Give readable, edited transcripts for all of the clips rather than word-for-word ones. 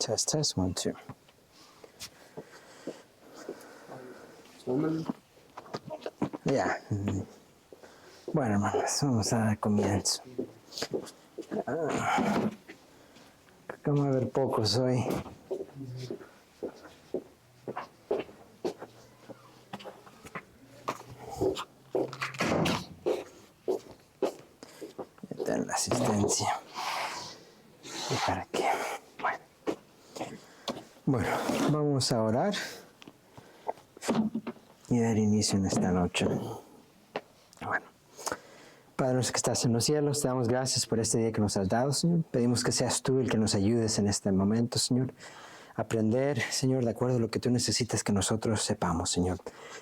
Test, test, 1, 2. Ya. Bueno, hermanos, vamos a dar comienzo. Vamos a ver pocos hoy. Meter la asistencia. ¿Y para qué? Bueno, vamos a orar y dar inicio en esta noche. Bueno, Padre nuestro que estás en los cielos, te damos gracias por este día que nos has dado, Señor. Pedimos que seas tú el que nos ayudes en este momento, Señor. Aprender, Señor, de acuerdo a lo que tú necesitas que nosotros sepamos, Señor.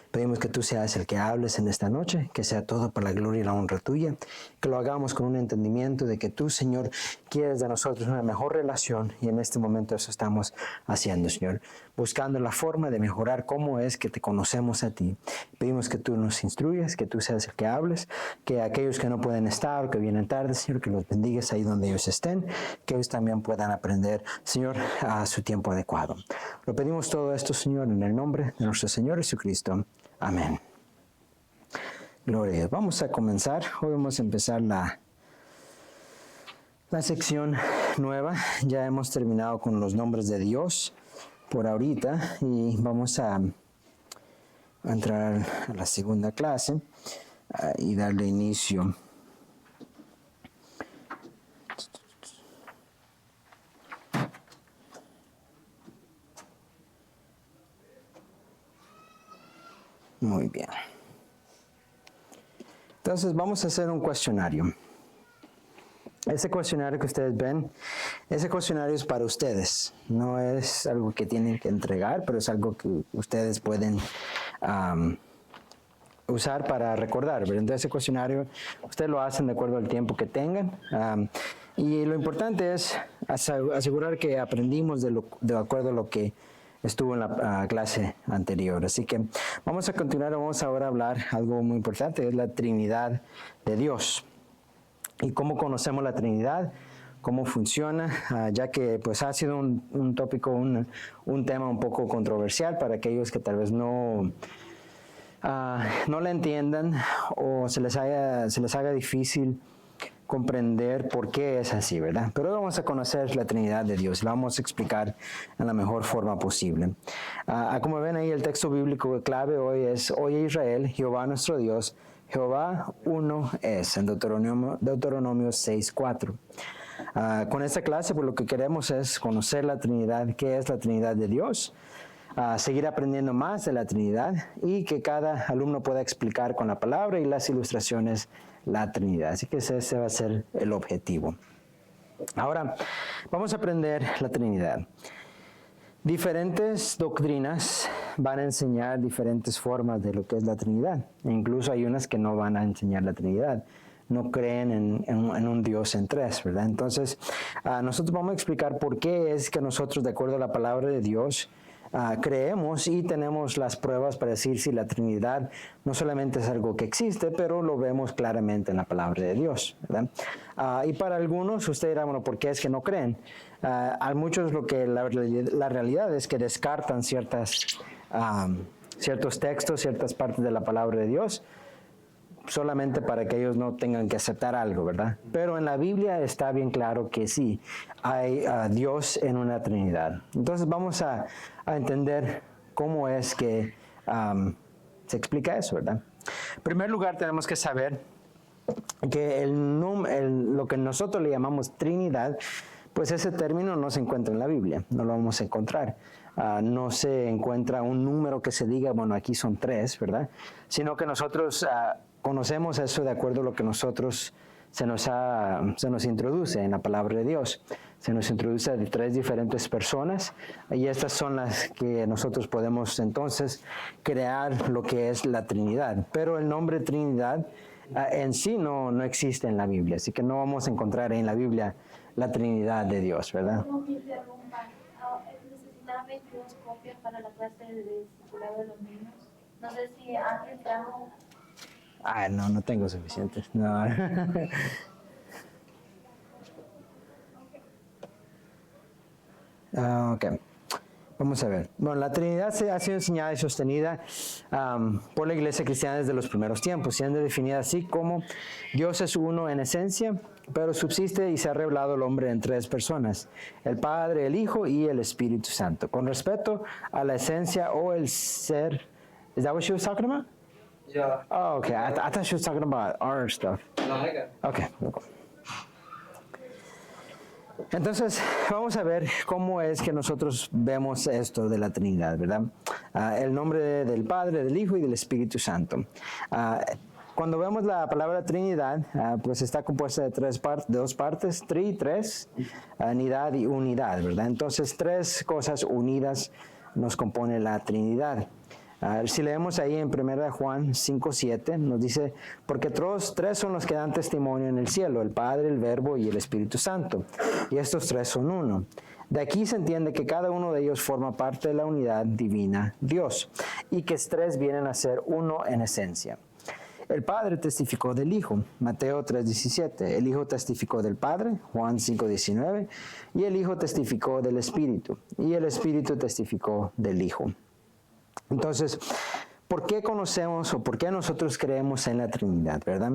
Pedimos que tú seas el que hables en esta noche, que sea todo para la gloria y la honra tuya, que lo hagamos con un entendimiento de que tú, Señor, quieres de nosotros una mejor relación y en este momento eso estamos haciendo, Señor, buscando la forma de mejorar cómo es que te conocemos a ti. Pedimos que tú nos instruyas, que tú seas el que hables, que aquellos que no pueden estar o que vienen tarde, Señor, que los bendigas ahí donde ellos estén, que ellos también puedan aprender, Señor, a su tiempo adecuado. Lo pedimos todo esto, Señor, en el nombre de nuestro Señor Jesucristo. Amén. Gloria a Dios. Vamos a comenzar. Hoy vamos a empezar la sección nueva. Ya hemos terminado con los nombres de Dios por ahorita y vamos a entrar a la segunda clase y darle inicio. Muy bien. Entonces vamos a hacer un cuestionario. Ese cuestionario que ustedes ven, ese cuestionario es para ustedes. No es algo que tienen que entregar, pero es algo que ustedes pueden usar para recordar. ¿Verdad? Entonces ese cuestionario, ustedes lo hacen de acuerdo al tiempo que tengan. Y lo importante es asegurar que aprendimos de acuerdo a lo que estuvo en la clase anterior. Así que vamos a continuar, vamos ahora a hablar algo muy importante, es la Trinidad de Dios. Y cómo conocemos la Trinidad, cómo funciona, ya que pues ha sido un tópico, un tema un poco controversial para aquellos que tal vez no la entiendan o se les haga difícil comprender por qué es así, ¿verdad? Pero hoy vamos a conocer la Trinidad de Dios, la vamos a explicar en la mejor forma posible. Como ven ahí, el texto bíblico clave hoy es: Oye Israel, Jehová nuestro Dios, Jehová uno es, en Deuteronomio 6:4. Con esta clase, pues lo que queremos es conocer la Trinidad, qué es la Trinidad de Dios, seguir aprendiendo más de la Trinidad y que cada alumno pueda explicar con la palabra y las ilustraciones la Trinidad. Así que ese va a ser el objetivo. Ahora, vamos a aprender la Trinidad. Diferentes doctrinas van a enseñar diferentes formas de lo que es la Trinidad. E incluso hay unas que no van a enseñar la Trinidad. No creen en un Dios en tres, ¿verdad? Entonces, nosotros vamos a explicar por qué es que nosotros, de acuerdo a la palabra de Dios, creemos y tenemos las pruebas para decir si la Trinidad no solamente es algo que existe, pero lo vemos claramente en la palabra de Dios, ¿verdad? Y para algunos, usted dirá, bueno, ¿por qué es que no creen? A muchos lo que la realidad es que descartan ciertos textos, ciertas partes de la palabra de Dios, solamente para que ellos no tengan que aceptar algo, ¿verdad? Pero en la Biblia está bien claro que sí, hay Dios en una Trinidad. Entonces vamos a entender cómo es que se explica eso, ¿verdad? En primer lugar, tenemos que saber que lo que nosotros le llamamos Trinidad, pues ese término no se encuentra en la Biblia, no lo vamos a encontrar. No se encuentra un número que se diga, bueno, aquí son 3, ¿verdad? Sino que nosotros conocemos eso de acuerdo a lo que nosotros se nos introduce en la palabra de Dios. Se nos introduce de 3 diferentes personas y estas son las que nosotros podemos entonces crear lo que es la Trinidad. Pero el nombre Trinidad en sí no existe en la Biblia, así que no vamos a encontrar en la Biblia la Trinidad de Dios, ¿verdad? Necesitaba 22 copias para la clase de discipulado de los niños. No sé si alguien trajo. No tengo suficientes. No. Ok. Vamos a ver. Bueno, la Trinidad ha sido enseñada y sostenida por la Iglesia cristiana desde los primeros tiempos, siendo definida así como Dios es uno en esencia, pero subsiste y se ha revelado el hombre en tres personas, el Padre, el Hijo y el Espíritu Santo. Con respecto a la esencia o el ser, is that what she was talking about? Yeah. Oh, okay. I thought she was talking about our stuff. No, I got it. Okay. Entonces, vamos a ver cómo es que nosotros vemos esto de la Trinidad, ¿verdad? El nombre del Padre, del Hijo y del Espíritu Santo. Cuando vemos la palabra Trinidad, pues está compuesta de dos partes, tres, nidad y unidad, ¿verdad? Entonces, tres cosas unidas nos compone la Trinidad. Si leemos ahí en 1 Juan 5:7, nos dice, porque tres son los que dan testimonio en el cielo, el Padre, el Verbo y el Espíritu Santo, y estos tres son uno. De aquí se entiende que cada uno de ellos forma parte de la unidad divina, Dios, y que tres vienen a ser uno en esencia. El Padre testificó del Hijo, Mateo 3:17, el Hijo testificó del Padre, Juan 5:19, y el Hijo testificó del Espíritu, y el Espíritu testificó del Hijo. Entonces, ¿por qué conocemos o por qué nosotros creemos en la Trinidad, verdad?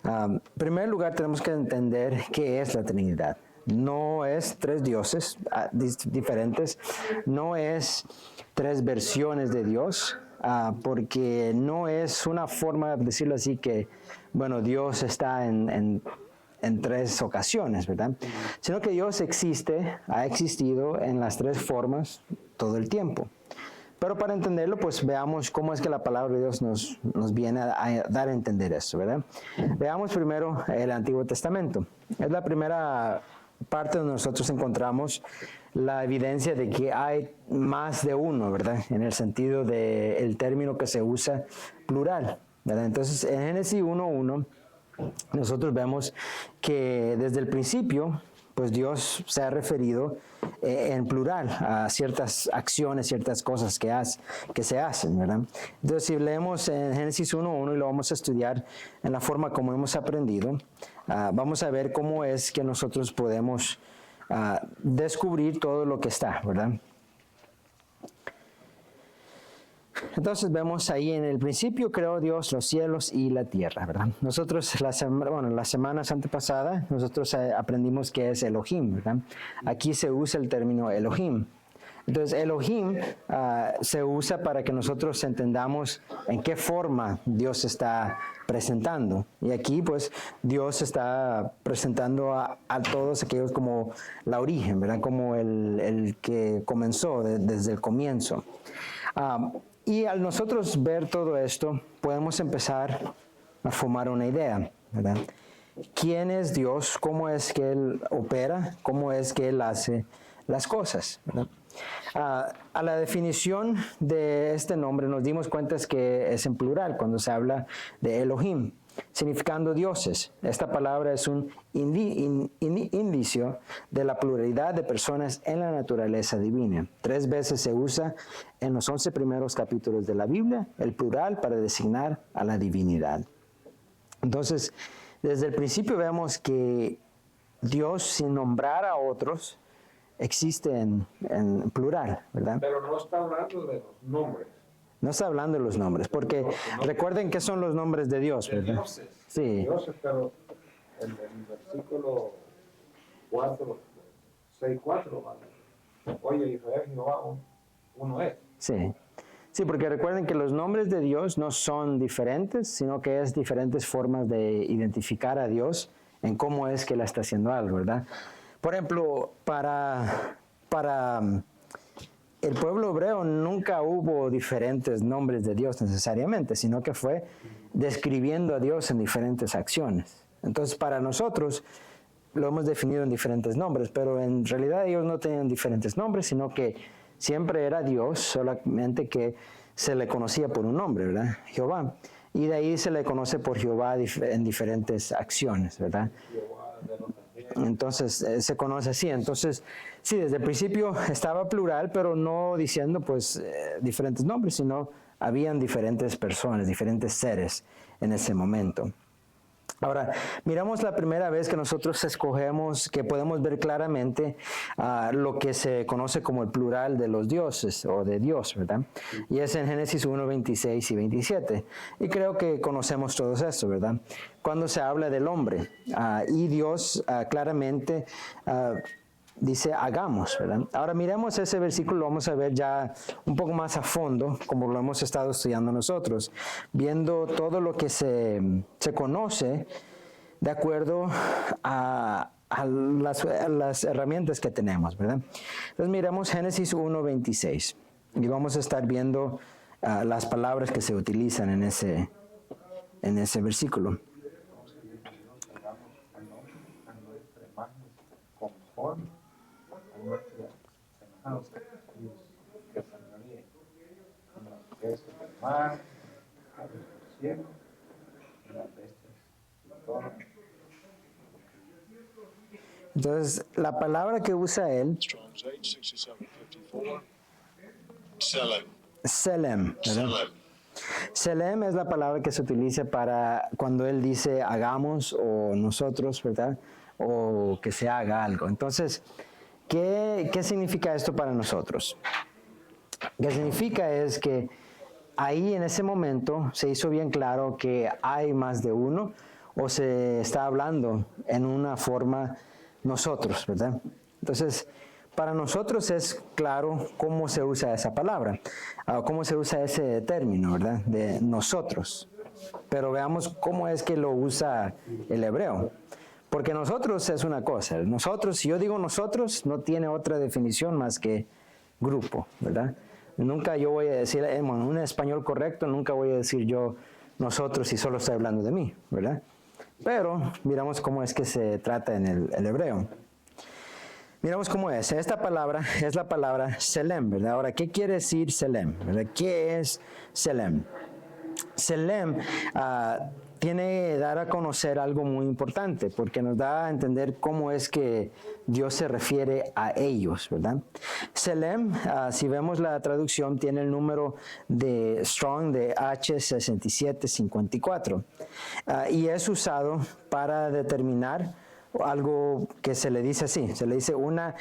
En primer lugar, tenemos que entender qué es la Trinidad. No es tres dioses diferentes, no es tres versiones de Dios, porque no es una forma, de decirlo así, que, bueno, Dios está en tres ocasiones, ¿verdad? Sino que Dios ha existido en las tres formas todo el tiempo. Pero para entenderlo, pues veamos cómo es que la palabra de Dios nos viene a dar a entender eso, ¿verdad? Veamos primero el Antiguo Testamento. Es la primera parte donde nosotros encontramos la evidencia de que hay más de uno, ¿verdad? En el sentido del término que se usa plural, ¿verdad? Entonces, en Génesis 1:1, nosotros vemos que desde el principio, pues Dios se ha referido en plural a ciertas acciones, ciertas cosas que se hacen, ¿verdad? Entonces, si leemos en Génesis 1:1 y lo vamos a estudiar en la forma como hemos aprendido, vamos a ver cómo es que nosotros podemos descubrir todo lo que está, ¿verdad? Entonces vemos ahí en el principio creó Dios los cielos y la tierra, ¿verdad? Nosotros las semanas antepasadas nosotros aprendimos que es Elohim, ¿verdad? Aquí se usa el término Elohim. Entonces Elohim se usa para que nosotros entendamos en qué forma Dios se está presentando. Y aquí pues Dios está presentando a todos aquellos como la origen, ¿verdad? Como el que comenzó desde el comienzo. Y al nosotros ver todo esto, podemos empezar a formar una idea, ¿verdad? ¿Quién es Dios? ¿Cómo es que Él opera? ¿Cómo es que Él hace las cosas? ¿Verdad? A la definición de este nombre nos dimos cuenta que es en plural cuando se habla de Elohim, significando dioses. Esta palabra es un indicio de la pluralidad de personas en la naturaleza divina. 3 veces se usa en los 11 primeros capítulos de la Biblia el plural para designar a la divinidad. Entonces, desde el principio vemos que Dios, sin nombrar a otros, existe en plural, ¿verdad? Pero no está hablando de los nombres. No está hablando de los nombres, porque recuerden que son los nombres de Dios, De ¿verdad? dioses. Sí. Dioses, pero en el versículo 6:4, oye Israel, Jehová, uno es. Sí. Sí, porque recuerden que los nombres de Dios no son diferentes, sino que es diferentes formas de identificar a Dios en cómo es que Él está haciendo algo, ¿verdad? Por ejemplo, para el pueblo hebreo nunca hubo diferentes nombres de Dios necesariamente, sino que fue describiendo a Dios en diferentes acciones. Entonces, para nosotros lo hemos definido en diferentes nombres, pero en realidad ellos no tenían diferentes nombres, sino que siempre era Dios, solamente que se le conocía por un nombre, ¿verdad? Jehová. Y de ahí se le conoce por Jehová en diferentes acciones, ¿verdad? Entonces, se conoce así. Entonces, sí, desde el principio estaba plural, pero no diciendo, pues, diferentes nombres, sino habían diferentes personas, diferentes seres en ese momento. Ahora, miramos la primera vez que nosotros escogemos, que podemos ver claramente lo que se conoce como el plural de los dioses o de Dios, ¿verdad? Y es en Génesis 1, 26 y 27. Y creo que conocemos todo eso, ¿verdad? Cuando se habla del hombre y Dios claramente dice hagamos, ¿verdad? Ahora miremos ese versículo, lo vamos a ver ya un poco más a fondo, como lo hemos estado estudiando nosotros, viendo todo lo que se conoce de acuerdo a las herramientas que tenemos, ¿verdad? Entonces miremos Génesis 1:26 y vamos a estar viendo las palabras que se utilizan en ese versículo. Conforme a nuestra semejanza, Dios, que señoríe en los peces del mar, aves del cielo, en las bestias y todo. Entonces, la palabra que usa él, Strong's 86754. Selem. Selem, ¿verdad? Selem. Selem es la palabra que se utiliza para cuando él dice hagamos o nosotros, ¿verdad? O que se haga algo. Entonces, ¿qué significa esto para nosotros? Lo que significa es que ahí en ese momento se hizo bien claro que hay más de uno o se está hablando en una forma nosotros, ¿verdad? Entonces, para nosotros es claro cómo se usa esa palabra, cómo se usa ese término, ¿verdad? De nosotros. Pero veamos cómo es que lo usa el hebreo. Porque nosotros es una cosa. Nosotros, si yo digo nosotros, no tiene otra definición más que grupo, ¿verdad? Nunca yo voy a decir, en un español correcto, nunca voy a decir yo nosotros si solo estoy hablando de mí, ¿verdad? Pero miramos cómo es que se trata en el hebreo. Miramos cómo es. Esta palabra es la palabra Selem, ¿verdad? Ahora, ¿qué quiere decir Selem? ¿Verdad? ¿Qué es Selem? Selem tiene que dar a conocer algo muy importante, porque nos da a entender cómo es que Dios se refiere a ellos, ¿verdad? Selem, si vemos la traducción, tiene el número de Strong de H6754 y es usado para determinar algo que se le dice así, se le dice una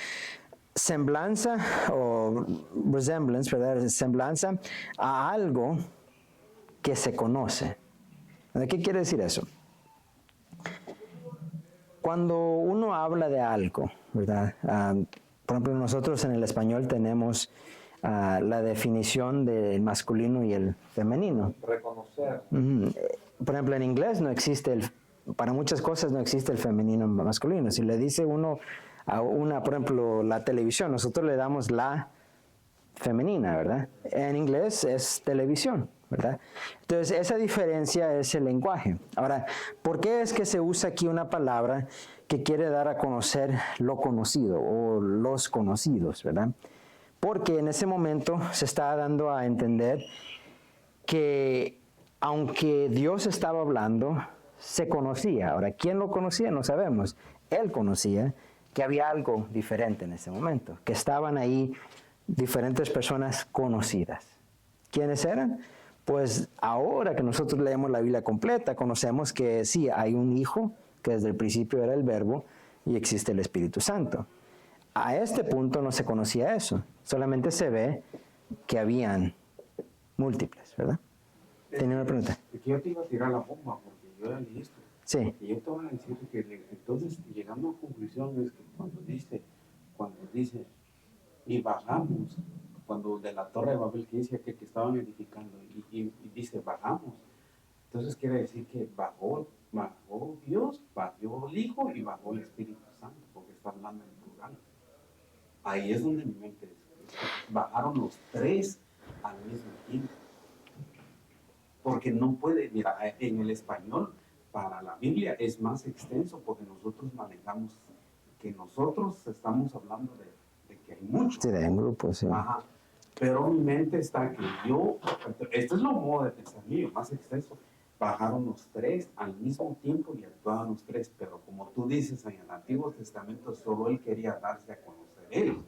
semblanza o resemblance, ¿verdad? Semblanza a algo que se conoce. ¿Qué quiere decir eso? Cuando uno habla de algo, ¿verdad? Por ejemplo, nosotros en el español tenemos la definición del masculino y el femenino. Reconocer. Por ejemplo, en inglés no existe para muchas cosas no existe el femenino y masculino. Si le dice uno a por ejemplo, la televisión, nosotros le damos la femenina, ¿verdad? En inglés es televisión, ¿verdad? Entonces, esa diferencia es el lenguaje. Ahora, ¿por qué es que se usa aquí una palabra que quiere dar a conocer lo conocido o los conocidos, ¿verdad? Porque en ese momento se está dando a entender que aunque Dios estaba hablando, se conocía. Ahora, ¿quién lo conocía? No sabemos. Él conocía que había algo diferente en ese momento, que estaban ahí diferentes personas conocidas. ¿Quiénes eran? Pues ahora que nosotros leemos la Biblia completa, conocemos que sí, hay un Hijo, que desde el principio era el Verbo, y existe el Espíritu Santo. A este punto no se conocía eso, solamente se ve que habían múltiples, ¿verdad? Tenía una pregunta. Que yo te iba a tirar la bomba porque yo era listo. Sí. Y yo te voy a decir que entonces llegando a conclusión es que cuando dice y bajamos, cuando de la Torre de Babel que decía que estaban edificando y dice bajamos, entonces quiere decir que bajó Dios, bajó el Hijo y bajó el Espíritu Santo, porque está hablando en plural. Ahí es donde mi mente es. Bajaron los tres al mismo tiempo. Porque no puede, mira, en el español, para la Biblia es más extenso porque nosotros manejamos, que nosotros estamos hablando de que hay muchos. Sí, de un grupo, sí. Ajá. Pero mi mente está que esto es lo modo de pensar mío, más extenso. Bajaron los tres al mismo tiempo y actuaban los tres, pero como tú dices, en el Antiguo Testamento solo él quería darse a conocer él.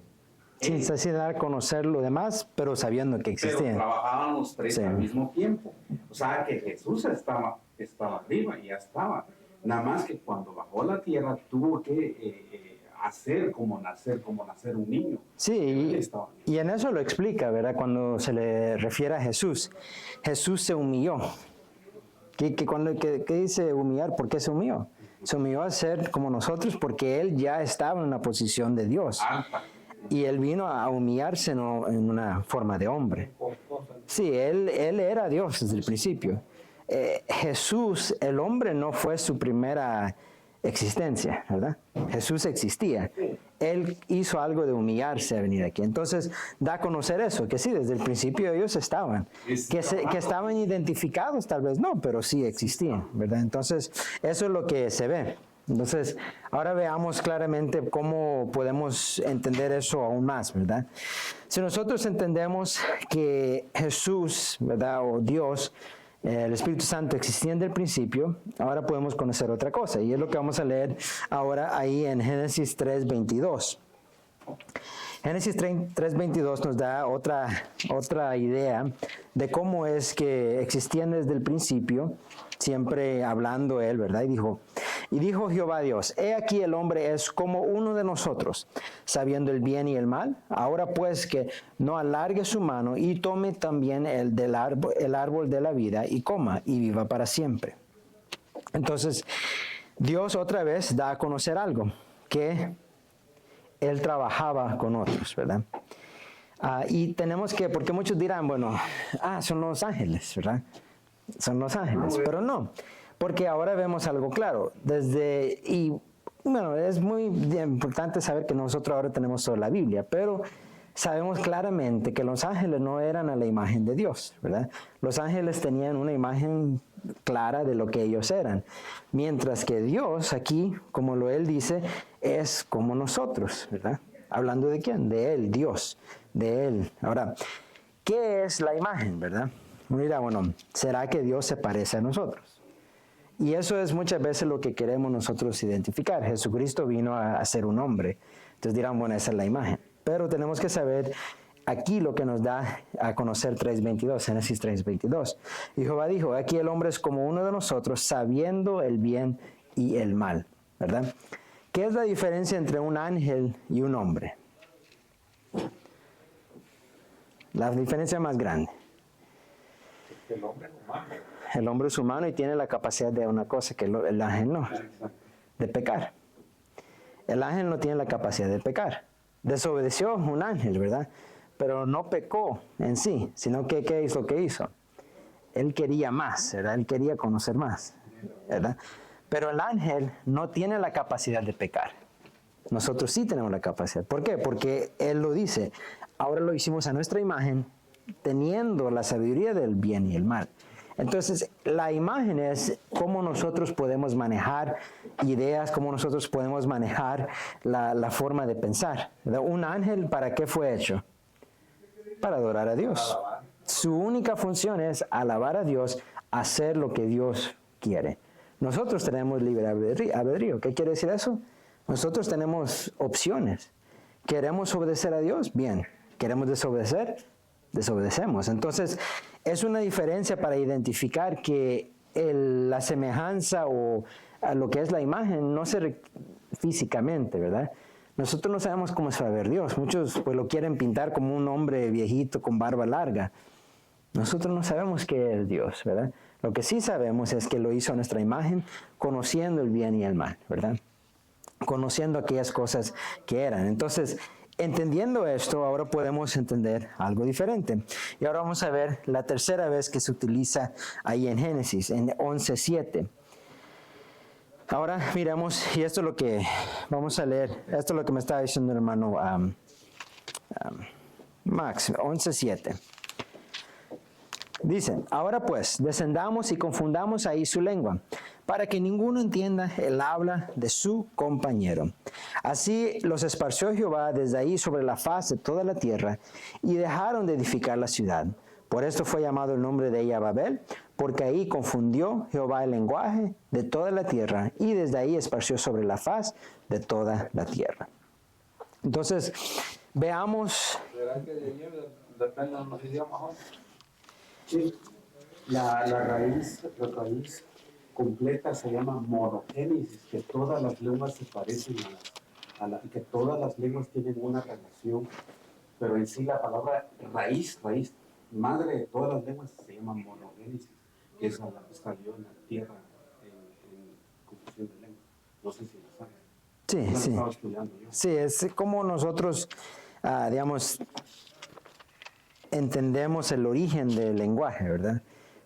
Sí, se hacía dar a conocer lo demás, pero sabiendo que Pero existía. trabajaban los tres Sí. al mismo tiempo. O sea que Jesús estaba arriba y ya estaba. Nada más que cuando bajó a la tierra tuvo que nacer como nacer un niño. Sí, y en eso lo explica, ¿verdad? Cuando se le refiere a Jesús. Jesús se humilló. ¿Qué dice humillar? ¿Por qué se humilló? Se humilló a ser como nosotros porque Él ya estaba en una posición de Dios. Y Él vino a humillarse en una forma de hombre. Sí, Él era Dios desde el principio. Jesús, el hombre, no fue su primera existencia, ¿verdad? Jesús existía. Él hizo algo de humillarse a venir aquí. Entonces, da a conocer eso, que sí, desde el principio ellos estaban. Que estaban identificados, tal vez no, pero sí existían, ¿verdad? Entonces, eso es lo que se ve. Entonces, ahora veamos claramente cómo podemos entender eso aún más, ¿verdad? Si nosotros entendemos que Jesús, ¿verdad? O Dios, el Espíritu Santo existían del principio, ahora podemos conocer otra cosa, y es lo que vamos a leer ahora ahí en Génesis 3:22. Génesis 3:22 nos da otra idea de cómo es que existían desde el principio, siempre hablando Él, ¿verdad? Y dijo Jehová Dios, he aquí el hombre es como uno de nosotros, sabiendo el bien y el mal. Ahora pues que no alargue su mano y tome también el árbol de la vida y coma y viva para siempre. Entonces, Dios otra vez da a conocer algo, que Él trabajaba con otros, ¿verdad? Y tenemos que, porque muchos dirán, bueno, son los ángeles, ¿verdad? Son los ángeles, pero no. Porque ahora vemos algo claro. Es muy importante saber que nosotros ahora tenemos toda la Biblia, pero sabemos claramente que los ángeles no eran a la imagen de Dios, ¿verdad? Los ángeles tenían una imagen clara de lo que ellos eran, mientras que Dios aquí, como Él dice, es como nosotros, ¿verdad? Hablando de quién, de Él, Dios, de Él. Ahora, ¿qué es la imagen, verdad? Mira, ¿será que Dios se parece a nosotros? Y eso es muchas veces lo que queremos nosotros identificar. Jesucristo vino a ser un hombre. Entonces dirán, esa es la imagen. Pero tenemos que saber aquí lo que nos da a conocer 3:22, Génesis 3:22. Y Jehová dijo, aquí el hombre es como uno de nosotros, sabiendo el bien y el mal, ¿verdad? ¿Qué es la diferencia entre un ángel y un hombre? La diferencia más grande. El hombre es humano. El hombre es humano y tiene la capacidad de una cosa que el ángel no, de pecar. El ángel no tiene la capacidad de pecar. Desobedeció un ángel, ¿verdad? Pero no pecó en sí, sino que ¿qué es lo que hizo? Él quería más, ¿verdad? Él quería conocer más, ¿verdad? Pero el ángel no tiene la capacidad de pecar. Nosotros sí tenemos la capacidad. ¿Por qué? Porque Él lo dice. Ahora lo hicimos a nuestra imagen, teniendo la sabiduría del bien y el mal. Entonces, la imagen es cómo nosotros podemos manejar ideas, cómo nosotros podemos manejar la forma de pensar, ¿verdad? Un ángel, ¿para qué fue hecho? Para adorar a Dios. Su única función es alabar a Dios, hacer lo que Dios quiere. Nosotros tenemos libre albedrío. ¿Qué quiere decir eso? Nosotros tenemos opciones. ¿Queremos obedecer a Dios? Bien. ¿Queremos desobedecer? Desobedecemos. Entonces, es una diferencia para identificar que la semejanza o a lo que es la imagen no se físicamente, ¿verdad? Nosotros no sabemos cómo se va a ver Dios. Muchos pues lo quieren pintar como un hombre viejito con barba larga. Nosotros no sabemos qué es Dios, ¿verdad? Lo que sí sabemos es que lo hizo a nuestra imagen, conociendo el bien y el mal, ¿verdad? Conociendo aquellas cosas que eran. Entonces, entendiendo esto, ahora podemos entender algo diferente. Y ahora vamos a ver la tercera vez que se utiliza ahí en Génesis, en 11:7. Ahora miramos, y esto es lo que vamos a leer, esto es lo que me estaba diciendo el hermano Max, 11:7. Dice, ahora pues, descendamos y confundamos ahí su lengua, para que ninguno entienda el habla de su compañero. Así los esparció Jehová desde ahí sobre la faz de toda la tierra, y dejaron de edificar la ciudad. Por esto fue llamado el nombre de ella Babel, porque ahí confundió Jehová el lenguaje de toda la tierra, y desde ahí esparció sobre la faz de toda la tierra. Entonces, veamos... ¿Será que de ahí depende de los idiomas? Sí. La raíz completa se llama monogénesis, que todas las lenguas se parecen que todas las lenguas tienen una relación, pero en sí la palabra raíz, madre de todas las lenguas se llama monogénesis, que es salió en la tierra en confusión de lenguas. No sé si lo sabes. Sí, Yo lo sí. estaba estudiando yo. Sí, es como nosotros, digamos, entendemos el origen del lenguaje, ¿verdad?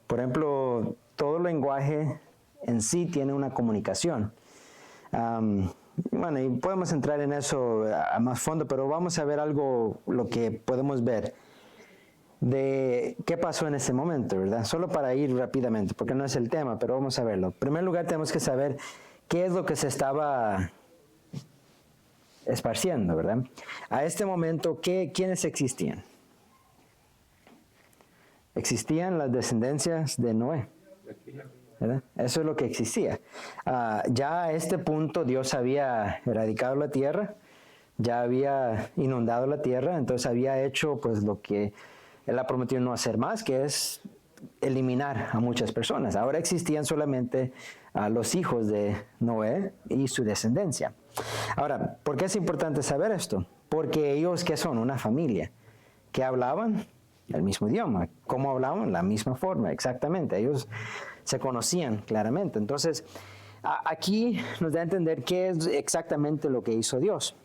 Por ejemplo, todo lenguaje en sí tiene una comunicación. Bueno, y podemos entrar en eso a más fondo, pero vamos a ver algo, lo que podemos ver de qué pasó en ese momento, ¿verdad? Solo para ir rápidamente, porque no es el tema, pero vamos a verlo. En primer lugar, tenemos que saber qué es lo que se estaba esparciendo, ¿verdad? A este momento, ¿quiénes existían? Existían las descendencias de Noé, ¿verdad? Eso es lo que existía. Ya a este punto Dios había erradicado la tierra, ya había inundado la tierra, entonces había hecho pues lo que Él ha prometido no hacer más, que es eliminar a muchas personas. Ahora existían solamente los hijos de Noé y su descendencia. Ahora, ¿por qué es importante saber esto? Porque ellos, ¿qué son? Una familia que hablaban el mismo idioma. ¿Cómo hablaban? La misma forma, exactamente. Ellos se conocían claramente. Entonces, aquí nos da a entender qué es exactamente lo que hizo Dios.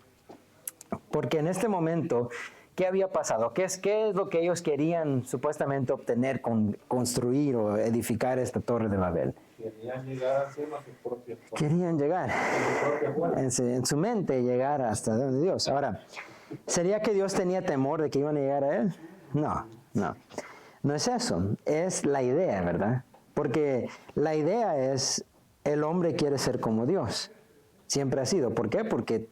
Porque en este momento, ¿qué había pasado? ¿Qué es lo que ellos querían supuestamente obtener con construir o edificar esta torre de Babel? Querían llegar a ser su propia forma. Querían llegar Su propia forma. en su mente, llegar hasta donde Dios. Ahora, ¿sería que Dios tenía temor de que iban a llegar a Él? No. No es eso, es la idea, ¿verdad? Porque la idea es, el hombre quiere ser como Dios. Siempre ha sido. ¿Por qué? Porque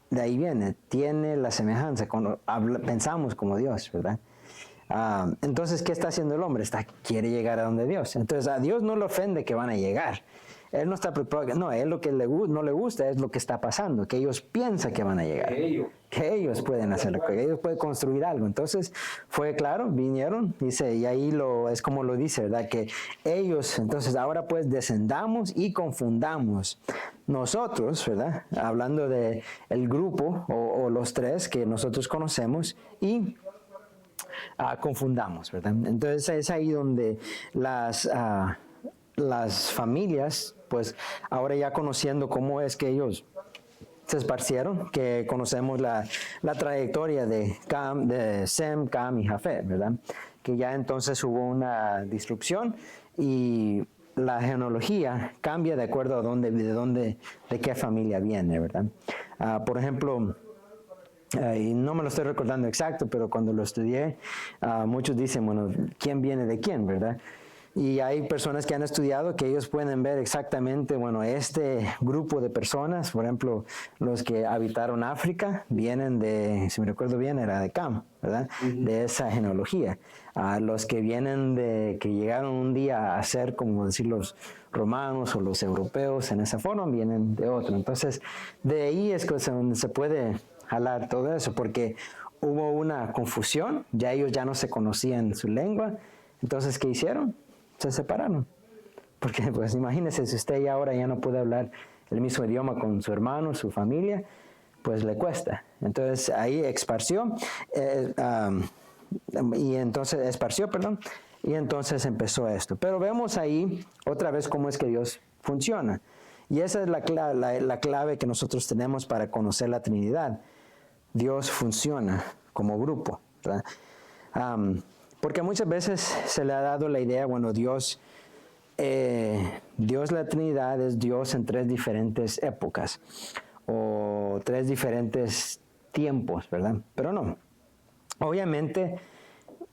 de ahí viene, tiene la semejanza, cuando pensamos como Dios, ¿verdad? Entonces, ¿qué está haciendo el hombre? Quiere llegar a donde Dios. Entonces, a Dios no le ofende que van a llegar. Él no está preparado, no, él lo que no le gusta es lo que está pasando, que ellos piensan que van a llegar. Que ellos pueden hacerlo, que ellos pueden construir algo. Entonces, fue claro, vinieron, dice, y ahí es como lo dice, ¿verdad? Que ellos, entonces, ahora pues descendamos y confundamos. Nosotros, ¿verdad? Hablando de el grupo o los tres que nosotros conocemos y confundamos, ¿verdad? Entonces, es ahí donde las familias, pues ahora ya conociendo cómo es que ellos se esparcieron, que conocemos la trayectoria de Sem, Cam y Jafet, ¿verdad? Que ya entonces hubo una disrupción y la genealogía cambia de acuerdo a de qué familia viene, ¿verdad? Por ejemplo, y no me lo estoy recordando exacto, pero cuando lo estudié, muchos dicen, bueno, ¿quién viene de quién, verdad? Y hay personas que han estudiado que ellos pueden ver exactamente, bueno, este grupo de personas, por ejemplo, los que habitaron África, vienen de, si me recuerdo bien, era de Cam, ¿verdad? De esa genealogía. Los que vienen que llegaron un día a ser, como decir, los romanos o los europeos en esa forma, vienen de otro. Entonces, de ahí es donde se puede jalar todo eso, porque hubo una confusión, ya ellos ya no se conocían su lengua, entonces, ¿qué hicieron? Se separaron. Porque, pues, imagínese, si usted ahora ya no puede hablar el mismo idioma con su hermano, su familia, pues le cuesta. Entonces, ahí esparció, y entonces empezó esto. Pero vemos ahí otra vez cómo es que Dios funciona. Y esa es la clave que nosotros tenemos para conocer la Trinidad. Dios funciona como grupo, ¿verdad? Porque muchas veces se le ha dado la idea, bueno, Dios la Trinidad es Dios en 3 diferentes épocas o 3 diferentes tiempos, ¿verdad? Pero no. Obviamente,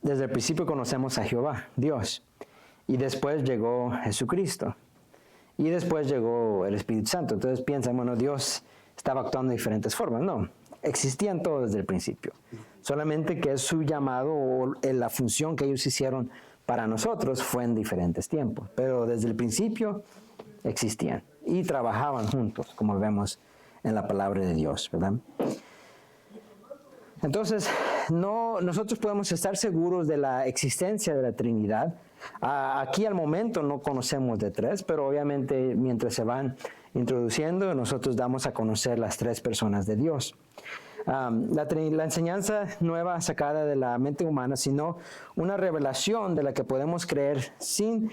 desde el principio conocemos a Jehová, Dios, y después llegó Jesucristo, y después llegó el Espíritu Santo. Entonces piensan, bueno, Dios estaba actuando de diferentes formas. No, existían todos desde el principio. Solamente que su llamado o la función que ellos hicieron para nosotros fue en diferentes tiempos. Pero desde el principio existían y trabajaban juntos, como vemos en la palabra de Dios, ¿verdad? Entonces, nosotros podemos estar seguros de la existencia de la Trinidad Aquí al momento no conocemos de tres, pero obviamente mientras se van introduciendo, nosotros damos a conocer las tres personas de Dios. La enseñanza nueva sacada de la mente humana, sino una revelación de la que podemos creer sin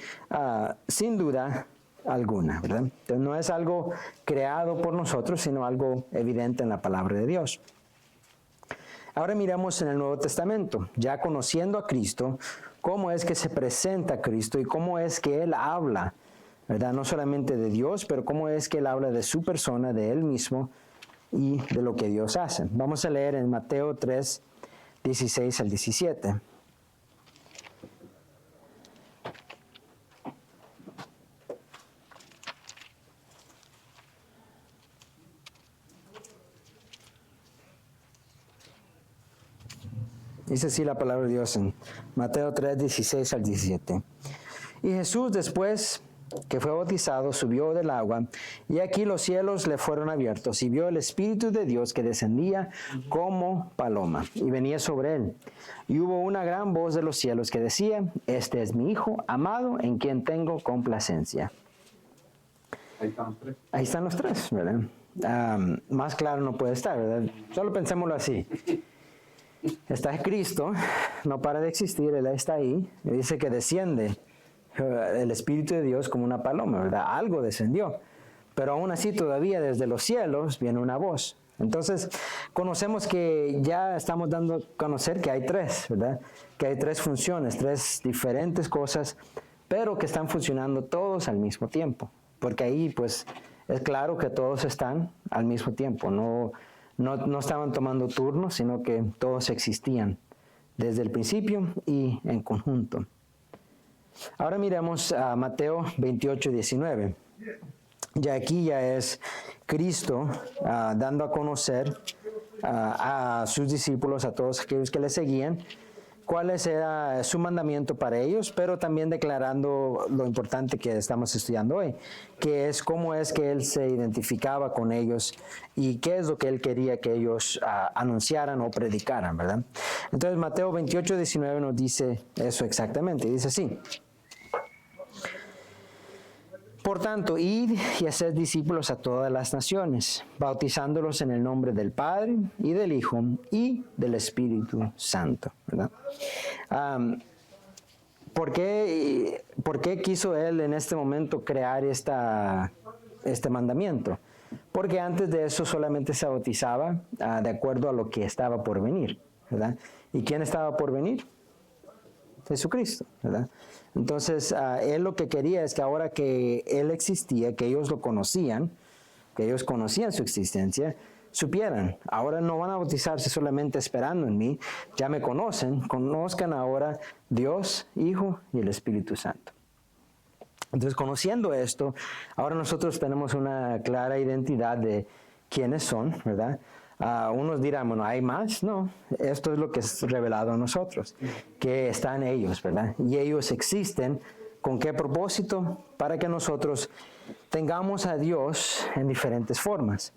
duda alguna, ¿verdad? Entonces no es algo creado por nosotros, sino algo evidente en la palabra de Dios. Ahora miramos en el Nuevo Testamento, ya conociendo a Cristo, cómo es que se presenta a Cristo y cómo es que Él habla, ¿verdad? No solamente de Dios, pero cómo es que Él habla de su persona, de Él mismo y de lo que Dios hace. Vamos a leer en Mateo 3, 16 al 17. Dice así la palabra de Dios en Mateo 3, 16 al 17. Y Jesús, después que fue bautizado, subió del agua, y aquí los cielos le fueron abiertos, y vio el Espíritu de Dios que descendía como paloma, y venía sobre él. Y hubo una gran voz de los cielos que decía: Este es mi Hijo amado, en quien tengo complacencia. Ahí están los tres. Ahí están los tres, ¿verdad? Más claro no puede estar, ¿verdad? Solo pensémoslo así. Está Cristo, no para de existir, Él está ahí, y dice que desciende el Espíritu de Dios como una paloma, ¿verdad? Algo descendió, pero aún así todavía desde los cielos viene una voz. Entonces, conocemos que ya estamos dando a conocer que hay tres, ¿verdad? Que hay tres funciones, tres diferentes cosas, pero que están funcionando todos al mismo tiempo, porque ahí pues es claro que todos están al mismo tiempo, no estaban tomando turnos, sino que todos existían desde el principio y en conjunto. Ahora miremos a Mateo 28, 19. Ya aquí ya es Cristo dando a conocer a sus discípulos, a todos aquellos que le seguían, cuál era su mandamiento para ellos, pero también declarando lo importante que estamos estudiando hoy, que es cómo es que Él se identificaba con ellos y qué es lo que Él quería que ellos anunciaran o predicaran, ¿verdad? Entonces Mateo 28, 19 nos dice eso exactamente, dice así: Por tanto, id y haced discípulos a todas las naciones, bautizándolos en el nombre del Padre y del Hijo y del Espíritu Santo, ¿verdad? ¿Por qué quiso Él en este momento crear este mandamiento? Porque antes de eso solamente se bautizaba de acuerdo a lo que estaba por venir, ¿verdad? ¿Y quién estaba por venir? Jesucristo, ¿verdad? Entonces, Él lo que quería es que ahora que Él existía, que ellos lo conocían, que ellos conocían su existencia, supieran, ahora no van a bautizarse solamente esperando en mí, ya me conozcan ahora Dios, Hijo y el Espíritu Santo. Entonces, conociendo esto, ahora nosotros tenemos una clara identidad de quiénes son, ¿verdad? Unos dirán, bueno, ¿hay más? No, esto es lo que es revelado a nosotros, que está en ellos, ¿verdad? Y ellos existen, ¿con qué propósito? Para que nosotros tengamos a Dios en diferentes formas.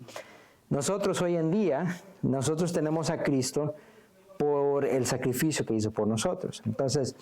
Nosotros hoy en día, nosotros tenemos a Cristo por el sacrificio que hizo por nosotros. Entonces,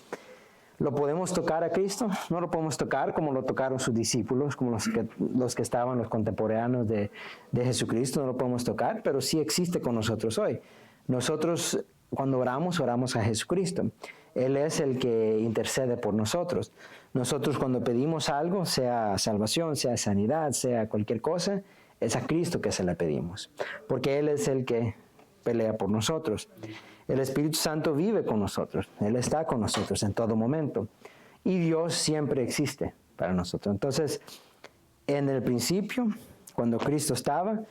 ¿lo podemos tocar a Cristo? No lo podemos tocar como lo tocaron sus discípulos, como los que estaban, los contemporáneos de Jesucristo, no lo podemos tocar, pero sí existe con nosotros hoy. Nosotros, cuando oramos a Jesucristo. Él es el que intercede por nosotros. Nosotros cuando pedimos algo, sea salvación, sea sanidad, sea cualquier cosa, es a Cristo que se la pedimos, porque Él es el que pelea por nosotros. El Espíritu Santo vive con nosotros, Él está con nosotros en todo momento, y Dios siempre existe para nosotros. Entonces, en el principio, cuando Cristo estaba,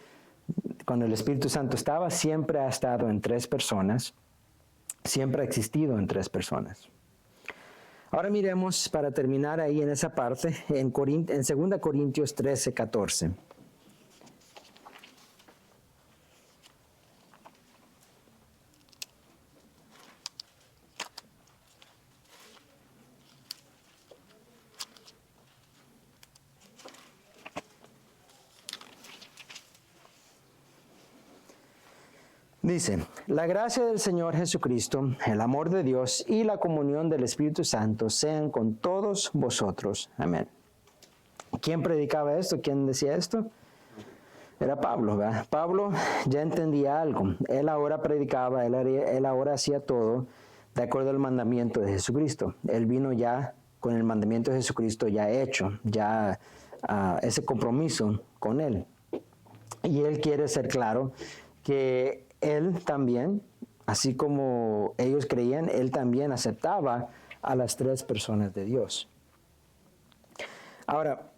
cuando el Espíritu Santo estaba, siempre ha estado en tres personas, siempre ha existido en tres personas. Ahora miremos, para terminar ahí en esa parte, en 2 Corintios 13, 14. Dice, la gracia del Señor Jesucristo, el amor de Dios y la comunión del Espíritu Santo sean con todos vosotros. Amén. ¿Quién predicaba esto? ¿Quién decía esto? Era Pablo, ¿verdad? Pablo ya entendía algo. Él ahora predicaba, él ahora hacía todo de acuerdo al mandamiento de Jesucristo. Él vino ya con el mandamiento de Jesucristo ya hecho, ya ese compromiso con él. Y él quiere ser claro que él también, así como ellos creían, él también aceptaba a las tres personas de Dios. Ahora,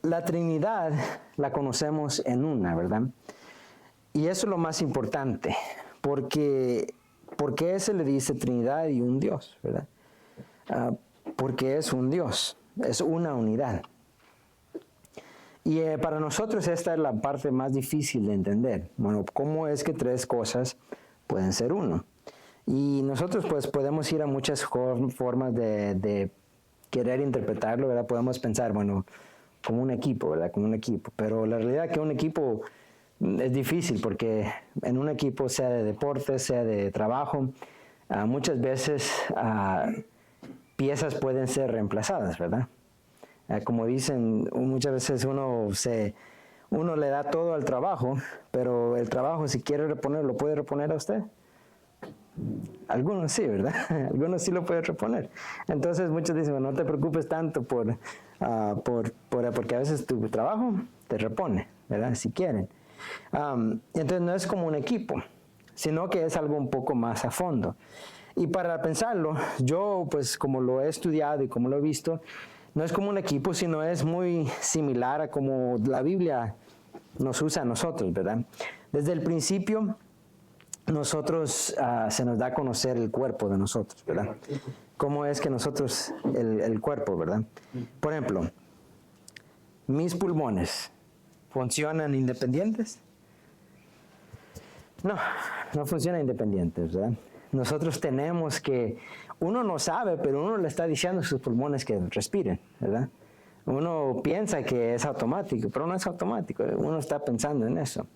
la Trinidad la conocemos en una, ¿verdad? Y eso es lo más importante, porque se le dice Trinidad y un Dios, ¿verdad? Porque es un Dios, es una unidad. Y para nosotros esta es la parte más difícil de entender. Bueno, ¿cómo es que tres cosas pueden ser uno? Y nosotros pues podemos ir a muchas formas de querer interpretarlo, ¿verdad? Podemos pensar, bueno, como un equipo, ¿verdad? Como un equipo. Pero la realidad es que un equipo es difícil porque en un equipo, sea de deporte, sea de trabajo, muchas veces piezas pueden ser reemplazadas, ¿verdad? Como dicen, muchas veces uno le da todo al trabajo, pero el trabajo, si quiere reponer, ¿lo puede reponer a usted? Algunos sí, ¿verdad? Algunos sí lo pueden reponer. Entonces muchos dicen, bueno, no te preocupes tanto porque a veces tu trabajo te repone, ¿verdad? Si quieren. Entonces no es como un equipo, sino que es algo un poco más a fondo. Y para pensarlo, yo pues como lo he estudiado y como lo he visto, no es como un equipo, sino es muy similar a como la Biblia nos usa a nosotros, ¿verdad? Desde el principio, nosotros se nos da a conocer el cuerpo de nosotros, ¿verdad? Cómo es que nosotros, el cuerpo, ¿verdad? Por ejemplo, mis pulmones, ¿funcionan independientes? No funcionan independientes, ¿verdad? Nosotros tenemos que, uno no sabe, pero uno le está diciendo a sus pulmones que respiren, ¿verdad? Uno piensa que es automático, pero no es automático, uno está pensando en eso.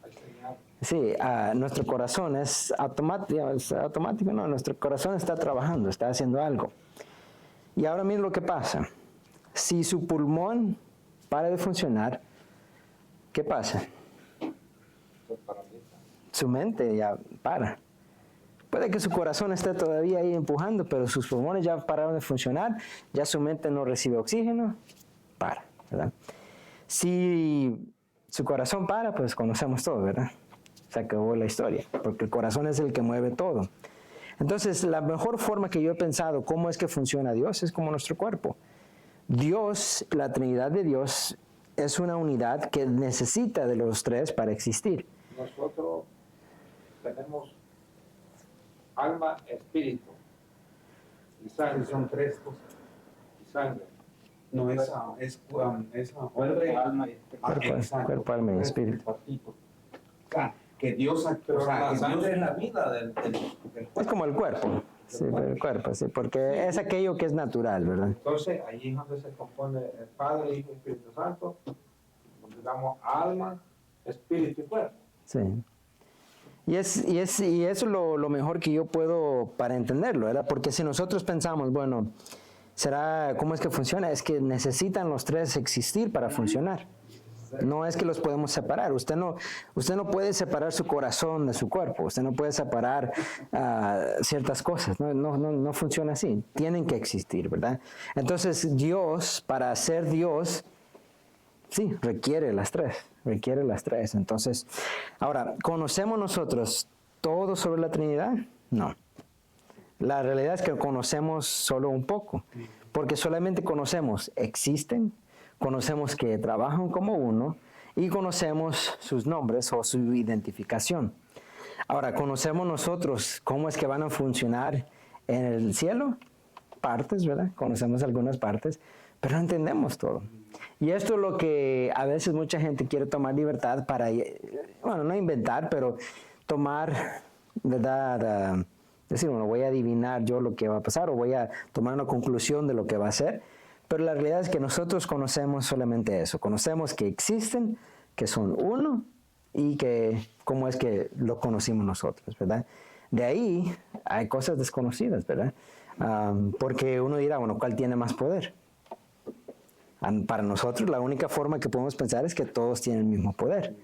Sí, nuestro corazón es automático, no, nuestro corazón está trabajando, está haciendo algo. Y ahora miren lo que pasa. Si su pulmón para de funcionar, ¿qué pasa? Su mente ya para. Puede que su corazón esté todavía ahí empujando, pero sus pulmones ya pararon de funcionar, ya su mente no recibe oxígeno, para, ¿verdad? Si su corazón para, pues conocemos todo, ¿verdad? Se acabó la historia, porque el corazón es el que mueve todo. Entonces, la mejor forma que yo he pensado cómo es que funciona Dios es como nuestro cuerpo. Dios, la Trinidad de Dios, es una unidad que necesita de los tres para existir. Nosotros tenemos alma, espíritu y sangre, son tres cosas. Y sangre. No, esa Cuerpo, alma y espíritu. Cuerpo, alma y espíritu. Partido. O sea, que Dios, Pero o sea, la que sangre Dios, es la vida del cuerpo. Es como el cuerpo, sí, el cuerpo, sí, porque es aquello que es natural, ¿verdad? Entonces, allí es donde se compone el Padre, Hijo y Espíritu Santo, donde damos alma, espíritu y cuerpo. Sí. Y eso es lo mejor que yo puedo para entenderlo, ¿verdad? Porque si nosotros pensamos, bueno, ¿cómo es que funciona? Es que necesitan los tres existir para funcionar. No es que los podemos separar. Usted no puede separar su corazón de su cuerpo. Usted no puede separar ciertas cosas. No funciona así. Tienen que existir, ¿verdad? Entonces, Dios, para ser Dios, sí, requiere las tres. Entonces, ahora, ¿conocemos nosotros todo sobre la Trinidad? No. La realidad es que conocemos solo un poco, porque solamente conocemos existen, conocemos que trabajan como uno y conocemos sus nombres o su identificación. Ahora, ¿conocemos nosotros cómo es que van a funcionar en el cielo? Partes, ¿verdad? Conocemos algunas partes, pero no entendemos todo. Y esto es lo que a veces mucha gente quiere tomar libertad para, bueno, no inventar, pero tomar, ¿verdad? Decir, bueno, voy a adivinar yo lo que va a pasar o voy a tomar una conclusión de lo que va a ser. Pero la realidad es que nosotros conocemos solamente eso. Conocemos que existen, que son uno y cómo es que lo conocimos nosotros, ¿verdad? De ahí hay cosas desconocidas, ¿verdad? Porque uno dirá, bueno, ¿cuál tiene más poder? Para nosotros la única forma que podemos pensar es que todos tienen el mismo poder.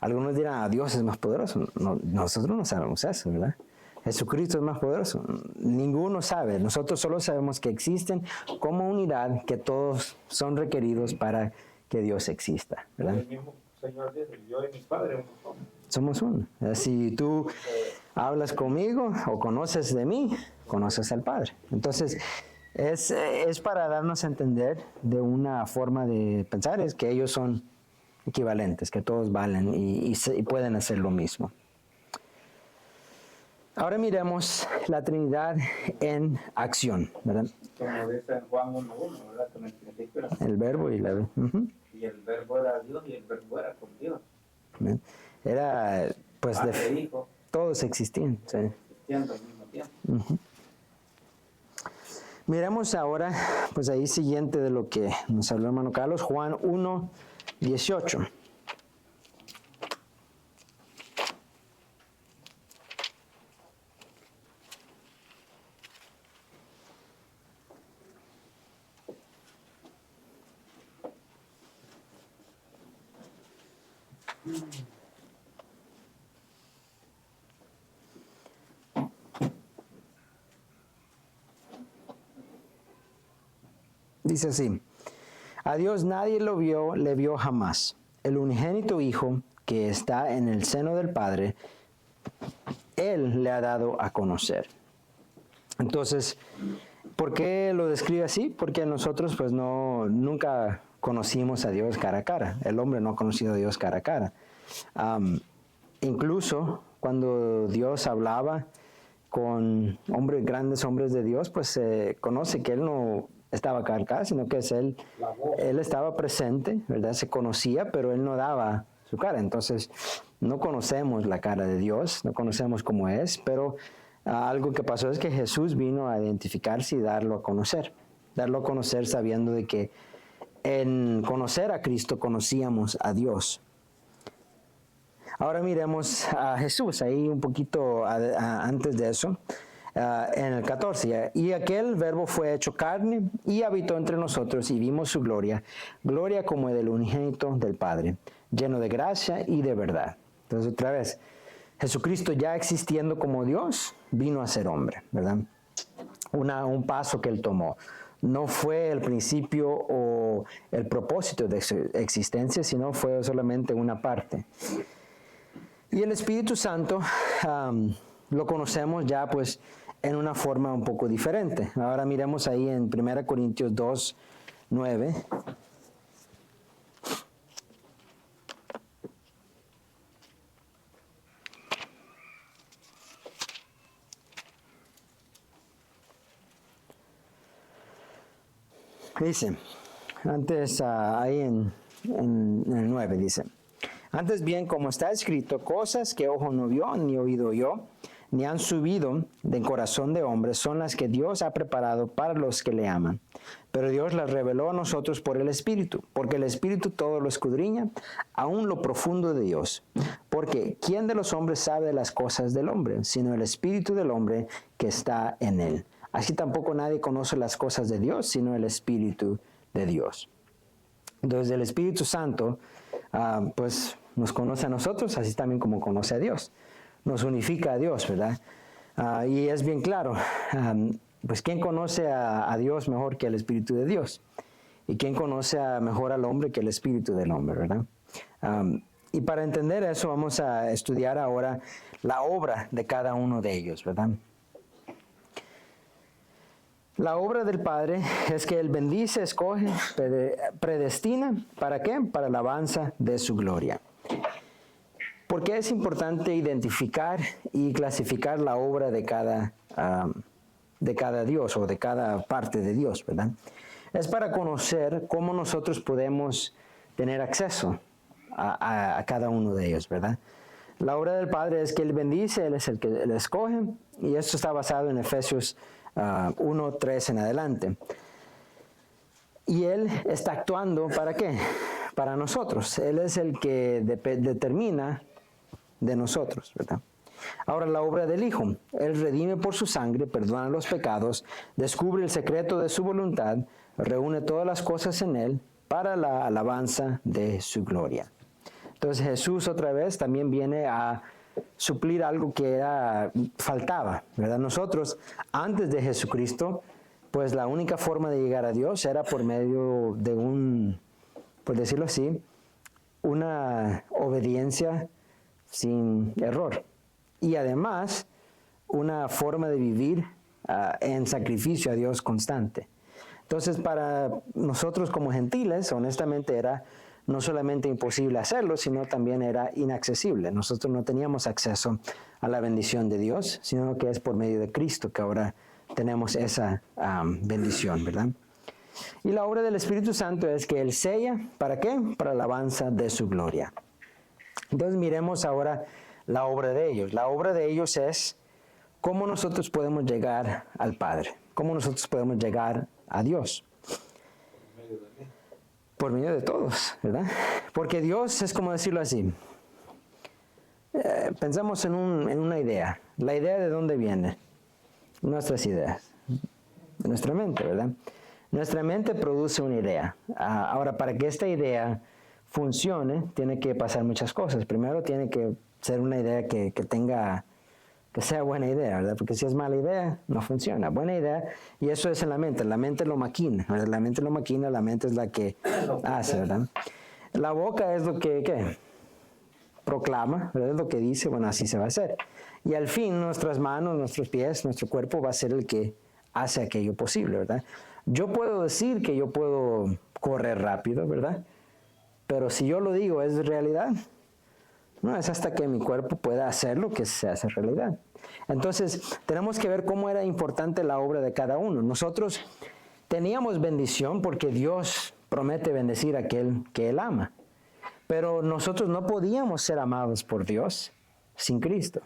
Algunos dirán, Dios es más poderoso. No, nosotros no sabemos eso, ¿verdad? Jesucristo es más poderoso. Ninguno sabe. Nosotros solo sabemos que existen como unidad, que todos son requeridos para que Dios exista, ¿verdad? El mismo Señor dice, yo y mi Padre uno somos. Somos uno. Si tú hablas conmigo o conoces de mí, conoces al Padre. Entonces, es para darnos a entender de una forma de pensar, es que ellos son equivalentes, que todos valen y pueden hacer lo mismo. Ahora miremos la Trinidad en acción, ¿verdad? Como dice en Juan 1:1, ¿verdad? Que en el principio era El verbo y la... y el verbo era Dios y el verbo era con Dios. Era, pues, Padre, Hijo, todos existían. Sí. existiendo al mismo tiempo. Miremos ahora, pues ahí siguiente de lo que nos habló hermano Carlos, Juan 1:18. Dice así, a Dios nadie le vio jamás. El unigénito Hijo que está en el seno del Padre, Él le ha dado a conocer. Entonces, ¿por qué lo describe así? Porque nosotros pues nunca conocimos a Dios cara a cara. El hombre no ha conocido a Dios cara a cara. Incluso cuando Dios hablaba con grandes hombres de Dios, pues se conoce que Él no estaba cara a cara, sino que Él estaba presente, ¿verdad? Se conocía, pero Él no daba su cara. Entonces, no conocemos la cara de Dios, no conocemos cómo es, pero algo que pasó es que Jesús vino a identificarse y darlo a conocer sabiendo de que en conocer a Cristo conocíamos a Dios. Ahora miremos a Jesús, ahí un poquito antes de eso, en el 14. Y aquel verbo fue hecho carne y habitó entre nosotros y vimos su gloria, gloria como del unigénito del Padre, lleno de gracia y de verdad. Entonces otra vez, Jesucristo ya existiendo como Dios, vino a ser hombre, ¿verdad? Un paso que Él tomó. No fue el principio o el propósito de su existencia, sino fue solamente una parte. Y el Espíritu Santo lo conocemos ya pues en una forma un poco diferente. Ahora miremos ahí en 1 Corintios 2:9. Dice, antes ahí en el 9 dice, antes bien, como está escrito, cosas que ojo no vio, ni oído oyó, ni han subido del corazón de hombre, son las que Dios ha preparado para los que le aman. Pero Dios las reveló a nosotros por el Espíritu, porque el Espíritu todo lo escudriña, aún lo profundo de Dios. Porque ¿quién de los hombres sabe las cosas del hombre, sino el Espíritu del hombre que está en él? Así tampoco nadie conoce las cosas de Dios, sino el Espíritu de Dios. Entonces el Espíritu Santo pues nos conoce a nosotros, así también como conoce a Dios. Nos unifica a Dios, ¿verdad? Y es bien claro, pues ¿quién conoce a Dios mejor que el Espíritu de Dios? ¿Y quién conoce mejor al hombre que el Espíritu del hombre, verdad? Y para entender eso vamos a estudiar ahora la obra de cada uno de ellos, ¿verdad? La obra del Padre es que Él bendice, escoge, predestina, ¿para qué? Para la alabanza de su gloria. ¿Por qué es importante identificar y clasificar la obra de cada Dios o de cada parte de Dios, ¿verdad? Es para conocer cómo nosotros podemos tener acceso a cada uno de ellos, ¿verdad? La obra del Padre es que Él bendice, Él es el que le escoge, y esto está basado en Efesios 1:3 en adelante. Y Él está actuando ¿para qué? Para nosotros. Él es el que determina de nosotros, ¿verdad? Ahora, la obra del Hijo. Él redime por su sangre, perdona los pecados, descubre el secreto de su voluntad, reúne todas las cosas en Él para la alabanza de su gloria. Entonces Jesús otra vez también viene a suplir algo que faltaba, ¿verdad? Nosotros, antes de Jesucristo, pues la única forma de llegar a Dios era por medio de por decirlo así, una obediencia sin error. Y además, una forma de vivir en sacrificio a Dios constante. Entonces, para nosotros como gentiles, honestamente era no solamente imposible hacerlo, sino también era inaccesible. Nosotros no teníamos acceso a la bendición de Dios, sino que es por medio de Cristo que ahora tenemos esa bendición, ¿verdad? Y la obra del Espíritu Santo es que Él sella, ¿para qué? Para la alabanza de su gloria. Entonces miremos ahora la obra de ellos. La obra de ellos es cómo nosotros podemos llegar al Padre, cómo nosotros podemos llegar a Dios. Por medio de todos, ¿verdad? Porque Dios es como decirlo así. Pensamos en una idea. ¿La idea de dónde viene? Nuestras ideas. De nuestra mente, ¿verdad? Nuestra mente produce una idea. Ahora, para que esta idea funcione, tiene que pasar muchas cosas. Primero, tiene que ser una idea que sea buena idea, ¿verdad? Porque si es mala idea, no funciona. Buena idea, y eso es en la mente. La mente lo maquina, ¿verdad? La mente lo maquina, la mente es la que hace, ¿verdad? La boca es lo que, ¿qué? Proclama, ¿verdad? Es lo que dice, bueno, así se va a hacer. Y al fin, nuestras manos, nuestros pies, nuestro cuerpo va a ser el que hace aquello posible, ¿verdad? Yo puedo decir que yo puedo correr rápido, ¿verdad? Pero si yo lo digo, ¿es realidad? No, es hasta que mi cuerpo pueda hacerlo que se hace realidad. Entonces, tenemos que ver cómo era importante la obra de cada uno. Nosotros teníamos bendición porque Dios promete bendecir a aquel que Él ama. Pero nosotros no podíamos ser amados por Dios sin Cristo.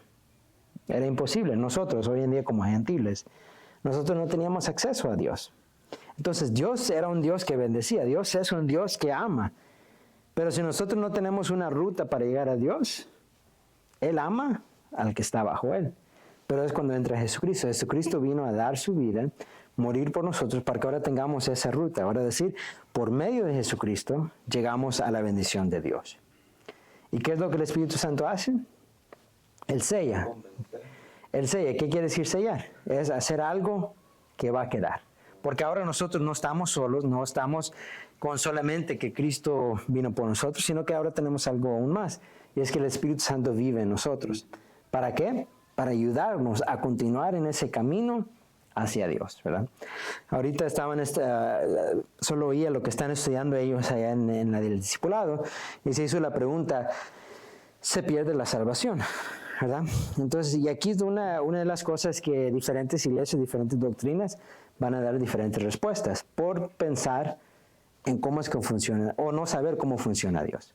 Era imposible. Nosotros, hoy en día como gentiles, nosotros no teníamos acceso a Dios. Entonces, Dios era un Dios que bendecía. Dios es un Dios que ama. Pero si nosotros no tenemos una ruta para llegar a Dios, Él ama al que está bajo Él. Pero es cuando entra Jesucristo. Jesucristo vino a dar su vida, morir por nosotros, para que ahora tengamos esa ruta. Ahora decir, por medio de Jesucristo, llegamos a la bendición de Dios. ¿Y qué es lo que el Espíritu Santo hace? Él sella. Él sella. ¿Qué quiere decir sellar? Es hacer algo que va a quedar. Porque ahora nosotros no estamos solos, no estamos con solamente que Cristo vino por nosotros, sino que ahora tenemos algo aún más. Y es que el Espíritu Santo vive en nosotros. ¿Para qué? Para ayudarnos a continuar en ese camino hacia Dios, ¿verdad? Ahorita solo oía lo que están estudiando ellos allá en la del discipulado, y se hizo la pregunta, ¿se pierde la salvación? ¿Verdad? Entonces, y aquí es una de las cosas que diferentes iglesias, diferentes doctrinas van a dar diferentes respuestas por pensar en cómo es que funciona o no saber cómo funciona Dios.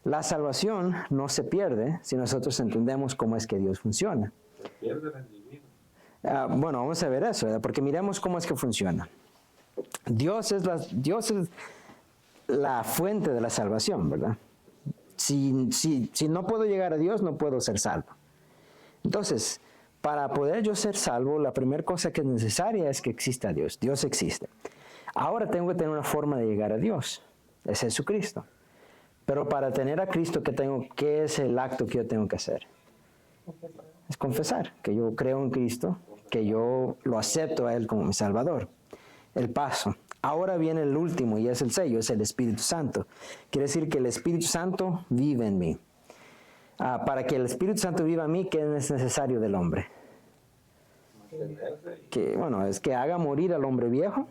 La salvación no se pierde si nosotros entendemos cómo es que Dios funciona. Se pierde el individuo. Bueno, vamos a ver eso, ¿verdad? Porque miremos cómo es que funciona. Dios es la fuente de la salvación, ¿verdad? Si no puedo llegar a Dios, no puedo ser salvo. Entonces, para poder yo ser salvo, la primera cosa que es necesaria es que exista Dios. Dios existe. Ahora tengo que tener una forma de llegar a Dios. Es Jesucristo. Pero para tener a Cristo, ¿qué es el acto que yo tengo que hacer? Es confesar que yo creo en Cristo, que yo lo acepto a Él como mi Salvador. El paso. Ahora viene el último y es el sello, es el Espíritu Santo. Quiere decir que el Espíritu Santo vive en mí. Para que el Espíritu Santo viva en mí, ¿qué es necesario del hombre? Es que haga morir al hombre viejo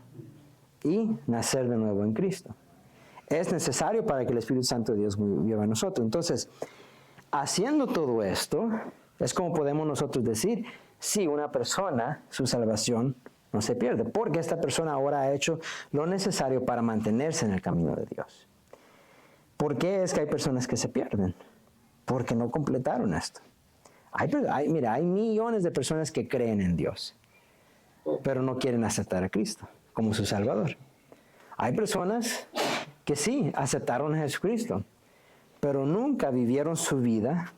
y nacer de nuevo en Cristo. Es necesario para que el Espíritu Santo de Dios viva en nosotros. Entonces, haciendo todo esto, es como podemos nosotros decir, si una persona, su salvación no se pierde, porque esta persona ahora ha hecho lo necesario para mantenerse en el camino de Dios. ¿Por qué es que hay personas que se pierden? Porque no completaron esto. Hay millones de personas que creen en Dios, pero no quieren aceptar a Cristo como su Salvador. Hay personas que sí aceptaron a Jesucristo, pero nunca vivieron su vida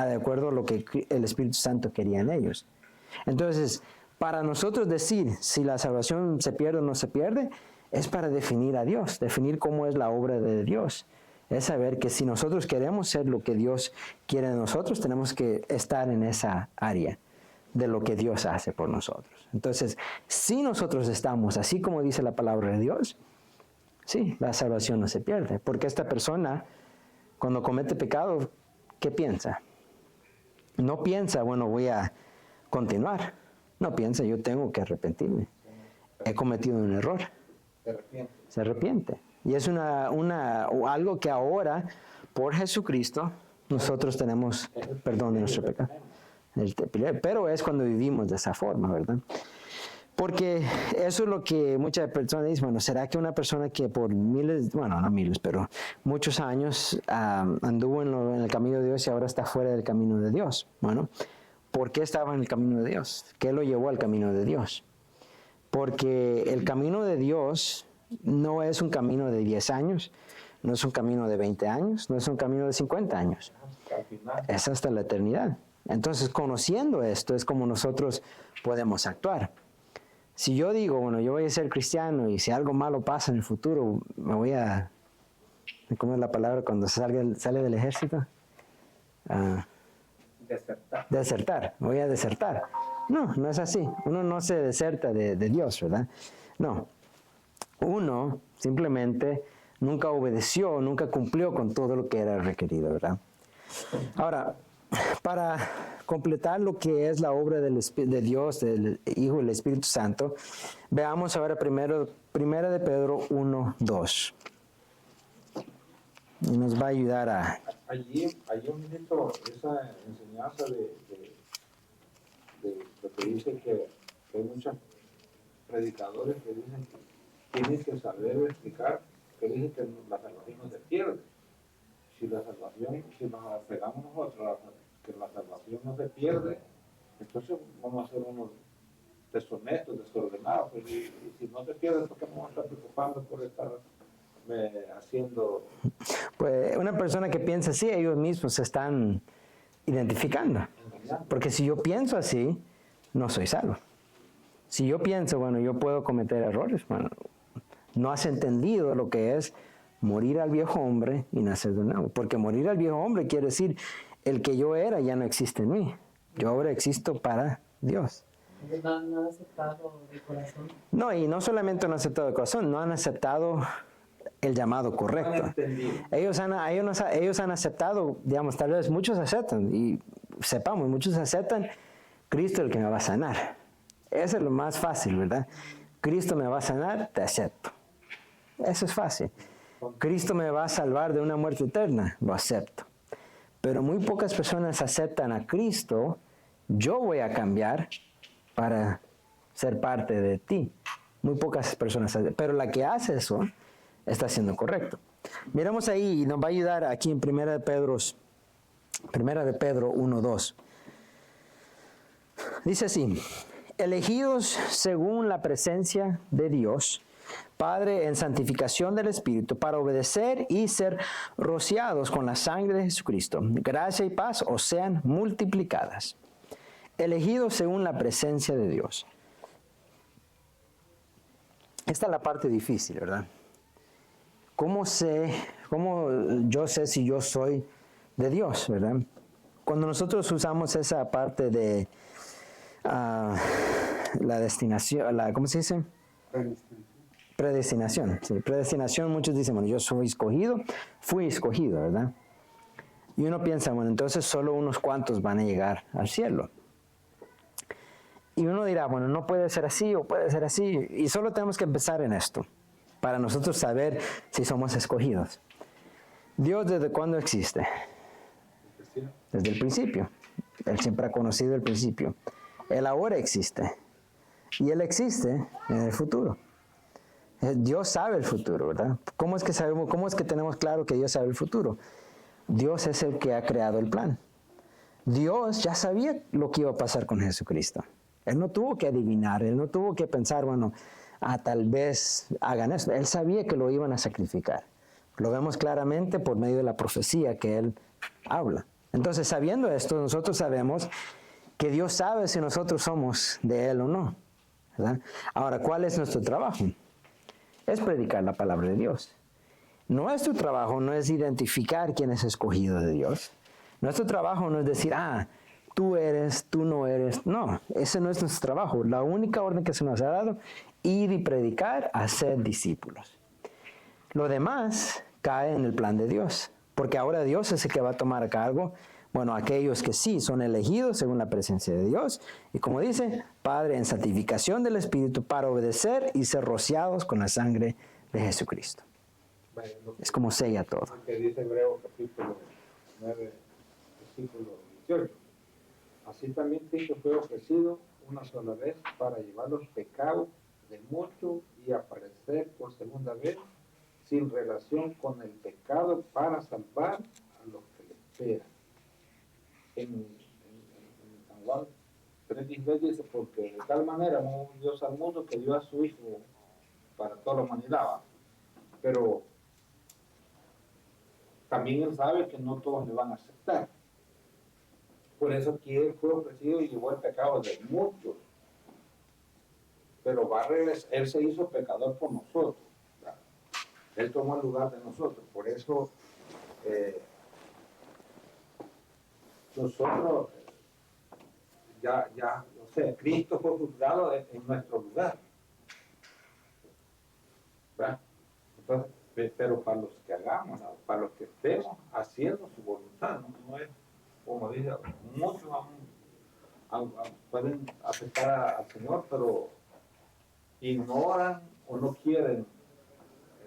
de acuerdo a lo que el Espíritu Santo quería en ellos. Entonces, para nosotros decir si la salvación se pierde o no se pierde, es para definir a Dios, definir cómo es la obra de Dios. Es saber que si nosotros queremos ser lo que Dios quiere de nosotros, tenemos que estar en esa área de lo que Dios hace por nosotros. Entonces, si nosotros estamos así como dice la palabra de Dios, sí, la salvación no se pierde. Porque esta persona, cuando comete pecado, ¿qué piensa? No piensa, bueno, voy a continuar. No piensa, yo tengo que arrepentirme. He cometido un error. Se arrepiente. Y es algo que ahora, por Jesucristo, nosotros tenemos perdón de nuestro pecado. Pero es cuando vivimos de esa forma, ¿verdad? Porque eso es lo que muchas personas dicen, bueno, ¿será que una persona que por miles, bueno, no miles, pero muchos años anduvo en el camino de Dios y ahora está fuera del camino de Dios? Bueno, ¿por qué estaba en el camino de Dios? ¿Qué lo llevó al camino de Dios? Porque el camino de Dios no es un camino de 10 años, no es un camino de 20 años, no es un camino de 50 años. Es hasta la eternidad. Entonces, conociendo esto, es como nosotros podemos actuar. Si yo digo, bueno, yo voy a ser cristiano y si algo malo pasa en el futuro, me voy a... ¿Cómo es la palabra cuando sale del ejército? Desertar. Desertar, voy a desertar. No, no es así. Uno no se deserta de Dios, ¿verdad? No. Uno simplemente nunca obedeció, nunca cumplió con todo lo que era requerido, ¿verdad? Ahora, para completar lo que es la obra de Dios, del Hijo y del Espíritu Santo, veamos ahora primera de Pedro 1:2. Y nos va a ayudar a... Allí un poquito esa enseñanza de lo que dice que hay muchos predicadores que dicen que tienen que saber explicar, que dicen que la salvación no se pierde. Si nos apegamos nosotros a que la salvación no se pierde, entonces vamos a ser unos deshonestos, desordenados. Y si no se pierde, ¿por qué vamos a estar preocupando por estar haciendo? Pues una persona que piensa así, ellos mismos se están identificando. Porque si yo pienso así, no soy salvo. Si yo pienso, bueno, yo puedo cometer errores, bueno, no has entendido lo que es morir al viejo hombre y nacer de nuevo. Porque morir al viejo hombre quiere decir, el que yo era ya no existe en mí. Yo ahora existo para Dios. No han aceptado de corazón. No, y no solamente no han aceptado de corazón, no han aceptado el llamado correcto. Ellos han aceptado, digamos, tal vez muchos aceptan, y sepamos, muchos aceptan, Cristo es el que me va a sanar. Eso es lo más fácil, ¿verdad? Cristo me va a sanar, te acepto. Eso es fácil. Cristo me va a salvar de una muerte eterna, lo acepto. Pero muy pocas personas aceptan a Cristo, yo voy a cambiar para ser parte de ti. Muy pocas personas aceptan. Pero la que hace eso está haciendo correcto. Miramos ahí y nos va a ayudar aquí en Primera de Pedro 1:2. Dice así: elegidos según la presencia de Dios, Padre, en santificación del Espíritu, para obedecer y ser rociados con la sangre de Jesucristo. Gracia y paz os sean multiplicadas. Elegidos según la presencia de Dios. Esta es la parte difícil, ¿verdad? ¿Cómo yo sé si yo soy de Dios, verdad? Cuando nosotros usamos esa parte de la destinación, ¿cómo se dice? Predestinación. Sí, predestinación, muchos dicen, bueno, yo soy escogido, fui escogido, ¿verdad? Y uno piensa, bueno, entonces solo unos cuantos van a llegar al cielo. Y uno dirá, bueno, no puede ser así o puede ser así. Y solo tenemos que empezar en esto, para nosotros saber si somos escogidos. Dios, ¿desde cuándo existe? Desde el principio. Él siempre ha conocido el principio. Él ahora existe. Y Él existe en el futuro. Dios sabe el futuro, ¿verdad? ¿Cómo es que sabemos, cómo es que tenemos claro que Dios sabe el futuro? Dios es el que ha creado el plan. Dios ya sabía lo que iba a pasar con Jesucristo. Él no tuvo que adivinar, Él no tuvo que pensar, bueno, tal vez hagan eso. Él sabía que lo iban a sacrificar. Lo vemos claramente por medio de la profecía que Él habla. Entonces, sabiendo esto, nosotros sabemos que Dios sabe si nosotros somos de Él o no, ¿verdad? Ahora, ¿cuál es nuestro trabajo? Es predicar la palabra de Dios. Nuestro trabajo no es identificar quién es escogido de Dios. Nuestro trabajo no es decir, tú eres, tú no eres. No, ese no es nuestro trabajo. La única orden que se nos ha dado, ir y predicar, hacer discípulos. Lo demás cae en el plan de Dios, porque ahora Dios es el que va a tomar a cargo, aquellos que sí son elegidos según la presencia de Dios, y como dice, Padre, en santificación del Espíritu para obedecer y ser rociados con la sangre de Jesucristo. Bueno, Es como sella todo. lo que dice Hebreos capítulo 9, versículo 18. Así también Cristo fue ofrecido una sola vez para llevar los pecados de muchos y aparecer por segunda vez sin relación con el pecado para salvar a los que le esperan. En San Juan 3:16 dice, porque de tal manera amó Dios al mundo que dio a su Hijo para toda la humanidad. ¿Va? Pero también Él sabe que no todos le van a aceptar. Por eso que Él fue ofrecido y llevó el pecado de muchos. Pero va a regresar, Él se hizo pecador por nosotros. ¿Verdad? Él tomó el lugar de nosotros. Por eso nosotros Cristo fue juzgado en nuestro lugar. ¿Verdad? Entonces, pero para los que hagamos, ¿no? Para los que estemos haciendo su voluntad, no es como dice, muchos pueden aceptar al Señor, pero ignoran o no quieren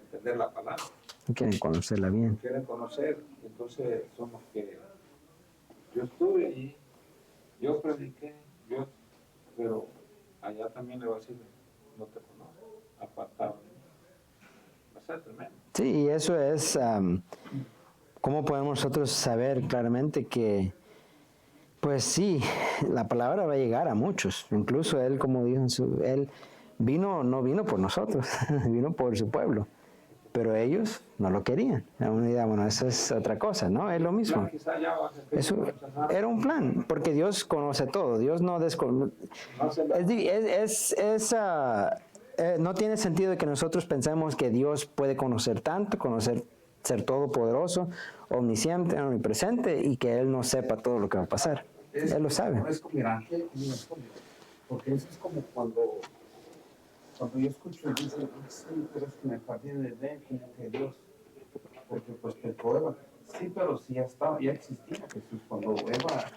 entender la palabra. No quieren conocerla bien. Quieren conocer, entonces son los que yo estuve allí, yo prediqué, pero allá también le va a decir, no te conozco, apartado de mí. Va a ser tremendo. Sí, y eso es, ¿cómo podemos nosotros saber claramente que, pues sí, la palabra va a llegar a muchos? Incluso Él, como dijo, Él no vino por nosotros, vino por su pueblo. Pero ellos no lo querían. Uno dirá, eso es otra cosa, ¿no? Es lo mismo. Eso era un plan, porque Dios conoce todo. Dios no desconoce. No tiene sentido que nosotros pensemos que Dios puede conocer tanto, ser todopoderoso, omnisciente, omnipresente, y que Él no sepa todo lo que va a pasar. Él lo sabe. Porque eso es como cuando yo escucho y dicen, sí, pero es que me perdí de Edén, como que Dios, porque pues pecó Eva. Sí, pero sí ya existía Jesús. Cuando Eva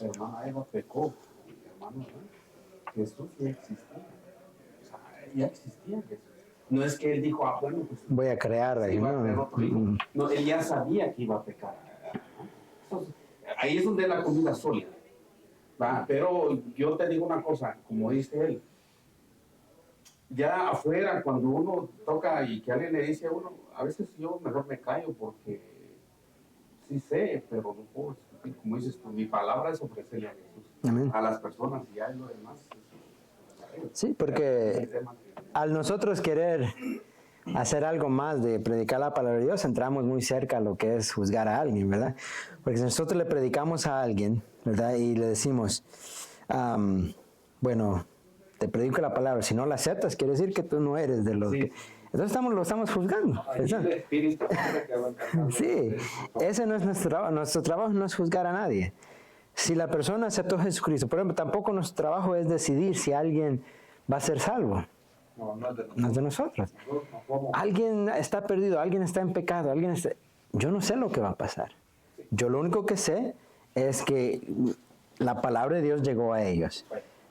hermana Eva pecó, hermano, ¿no? Jesús ya existía. O sea, ya existía Jesús. No es que él dijo, bueno, pues voy a crear ahí, ¿no? No, él ya sabía que iba a pecar. Entonces, ahí es donde la comida sólida. ¿Va? Pero yo te digo una cosa, como dice él, ya afuera cuando uno toca y que alguien le dice a uno, a veces yo mejor me callo porque sí sé, pero no puedo discutir. Como dices tú, mi palabra es ofrecerle a Jesús. Amén. A las personas y a lo demás. Sí, porque al nosotros querer hacer algo más de predicar la palabra de Dios, entramos muy cerca a lo que es juzgar a alguien, ¿verdad? Porque si nosotros le predicamos a alguien, ¿verdad? Y le decimos, te predico la palabra, si no la aceptas, quiere decir que tú no eres de los que... Entonces lo estamos juzgando. Sí, ese no es nuestro trabajo. Nuestro trabajo no es juzgar a nadie. Si la persona aceptó a Jesucristo, por ejemplo, tampoco nuestro trabajo es decidir si alguien va a ser salvo. No es de nosotros. Alguien está perdido, alguien está en pecado, yo no sé lo que va a pasar. Yo lo único que sé es que la palabra de Dios llegó a ellos.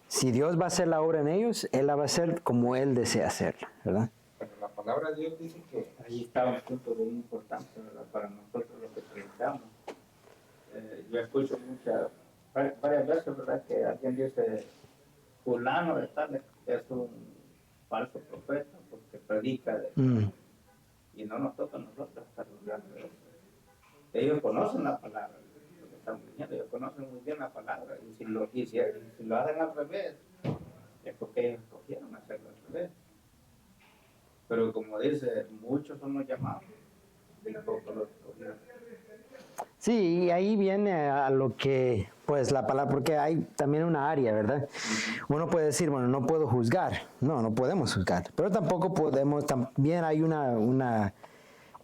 Si Dios va a hacer la obra en ellos, Él la va a hacer como Él desea hacerla, ¿verdad? Pero la palabra de Dios dice que ahí está un punto muy importante, ¿verdad? Para nosotros los que predicamos. Yo escucho varias veces, ¿verdad? Que alguien dice, fulano de tal es un falso profeta porque predica y no nos toca a nosotros estar juzgando eso. Ellos conocen la palabra, lo que estamos diciendo, ellos conocen muy bien la palabra y si lo hacen al revés, es porque ellos escogieron hacerlo al revés. Pero como dice, muchos son los llamados, y todos los escogidos. Sí, y ahí viene a lo que, pues la palabra, porque hay también una área, ¿verdad? Uno puede decir, bueno, no puedo juzgar. No, no podemos juzgar. Pero tampoco podemos, también hay una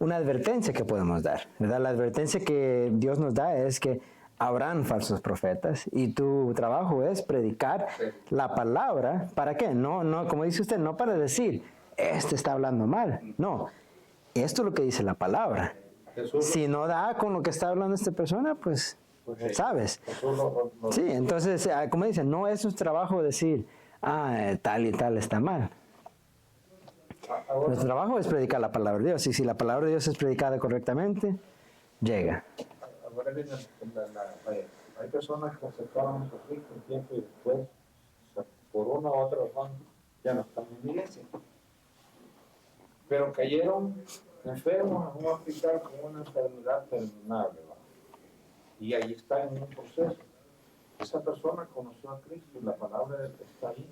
advertencia que podemos dar, ¿verdad? La advertencia que Dios nos da es que habrán falsos profetas y tu trabajo es predicar la palabra. ¿Para qué? No, como dice usted, no para decir, este está hablando mal. No, esto es lo que dice la palabra. Jesús, Si no da con lo que está hablando esta persona, pues, ¿sabes? Jesús lo- Sí, entonces, como dicen, no es su trabajo decir, tal y tal está mal. ahora, Nuestro trabajo es predicar la palabra de Dios, y si la palabra de Dios es predicada correctamente, llega. ahora viene hay personas que aceptaron a Jesucristo un tiempo y después, por una u otra razón, ya no están en la iglesia. Pero cayeron enfermos en un hospital con una enfermedad terminal, ¿verdad? Y ahí está en un proceso. Esa persona conoció a Cristo y la palabra está ahí.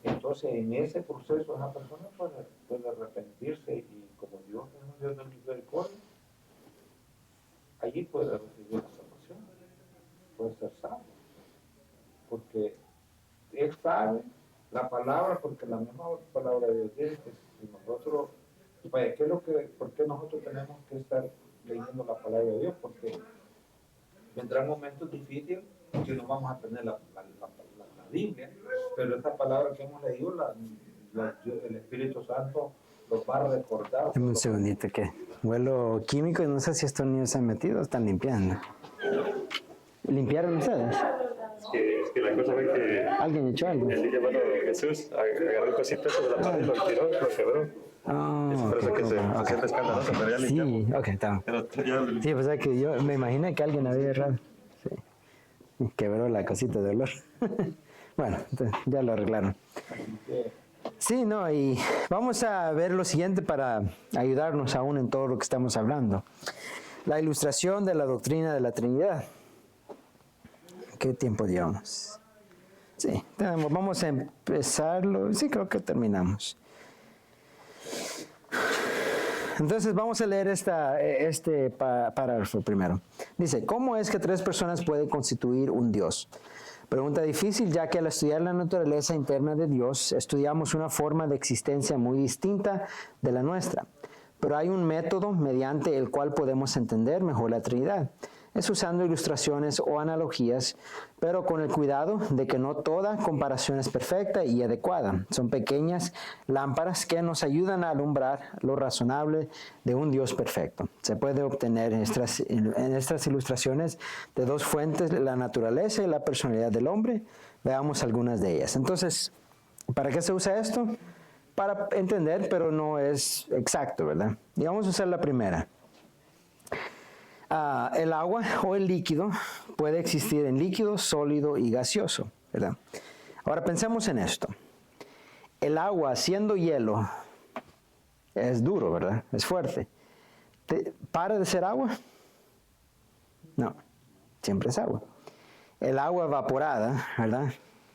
Entonces, en ese proceso, esa persona puede arrepentirse y como Dios es un Dios de misericordia, allí puede recibir la salvación, puede ser salvo. Porque Él sabe la palabra, porque la misma palabra de Dios dice que si nosotros, vaya, ¿por qué nosotros tenemos que estar leyendo la palabra de Dios? Porque vendrán momentos difíciles que no vamos a tener la Biblia, pero esta palabra que hemos leído, el Espíritu Santo los va a recordar. Dame un segundito que huelo químico y no sé si estos niños se han metido o están limpiando. ¿Limpiaron ustedes? Es que la cosa fue que ¿Alguien echó algo? el niño, bueno, Jesús agarró el cosito de la pared, lo tiró, lo quebró. Ah, Es por eso que se siente escandaloso, pero ya limpiamos. sí, ok, está. Pero ya lo limpiamos. Sí, pues es que yo me imaginé que alguien había errado. Sí. Quebró la cosita de olor. Bueno, entonces ya lo arreglaron. Sí, no, y vamos a ver lo siguiente para ayudarnos aún en todo lo que estamos hablando. La ilustración de la doctrina de la Trinidad. ¿Qué tiempo llevamos? Sí, vamos a empezarlo. Sí, creo que terminamos. Entonces vamos a leer este párrafo primero. Dice, ¿cómo es que 3 personas pueden constituir un Dios? Pregunta difícil, ya que al estudiar la naturaleza interna de Dios, estudiamos una forma de existencia muy distinta de la nuestra. Pero hay un método mediante el cual podemos entender mejor la Trinidad. Es usando ilustraciones o analogías, pero con el cuidado de que no toda comparación es perfecta y adecuada. Son pequeñas lámparas que nos ayudan a alumbrar lo razonable de un Dios perfecto. Se puede obtener en estas ilustraciones de 2 fuentes, la naturaleza y la personalidad del hombre. Veamos algunas de ellas. Entonces, ¿para qué se usa esto? Para entender, pero no es exacto, ¿verdad? Y vamos a usar la primera. El agua o el líquido puede existir en líquido, sólido y gaseoso, ¿verdad? Ahora pensemos en esto. El agua, siendo hielo, es duro, ¿verdad? Es fuerte. ¿Para de ser agua? No, siempre es agua. El agua evaporada, ¿verdad?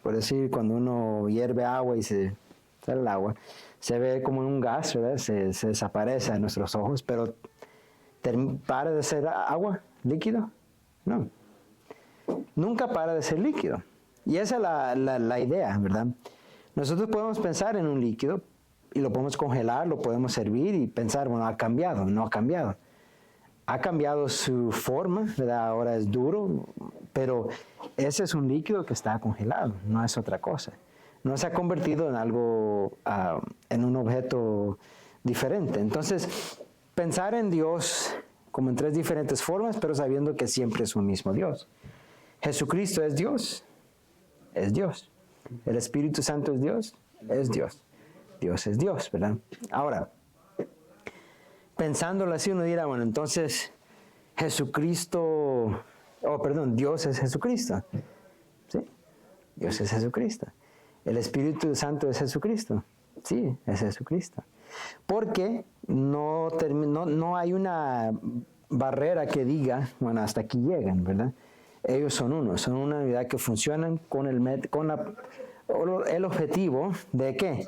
Por decir, cuando uno hierve agua y se sale el agua, se ve como un gas, ¿verdad? Se desaparece a nuestros ojos, pero ¿para de ser agua, líquido? No. Nunca para de ser líquido. Y esa es la idea, ¿verdad? Nosotros podemos pensar en un líquido y lo podemos congelar, lo podemos servir y pensar, bueno, ha cambiado. No ha cambiado. Ha cambiado su forma, ¿verdad? Ahora es duro, pero ese es un líquido que está congelado, no es otra cosa. No se ha convertido en algo, en un objeto diferente. Entonces, pensar en Dios como en 3 diferentes formas, pero sabiendo que siempre es un mismo Dios. Jesucristo es Dios. Es Dios. El Espíritu Santo es Dios. Es Dios. Dios es Dios, ¿verdad? Ahora, pensándolo así, uno dirá, bueno, entonces Dios es Jesucristo. ¿Sí? Dios es Jesucristo. El Espíritu Santo es Jesucristo. Sí, es Jesucristo. Porque no hay una barrera que diga, bueno, hasta aquí llegan, ¿verdad? Ellos son uno, son una unidad que funcionan con el objetivo de ¿qué?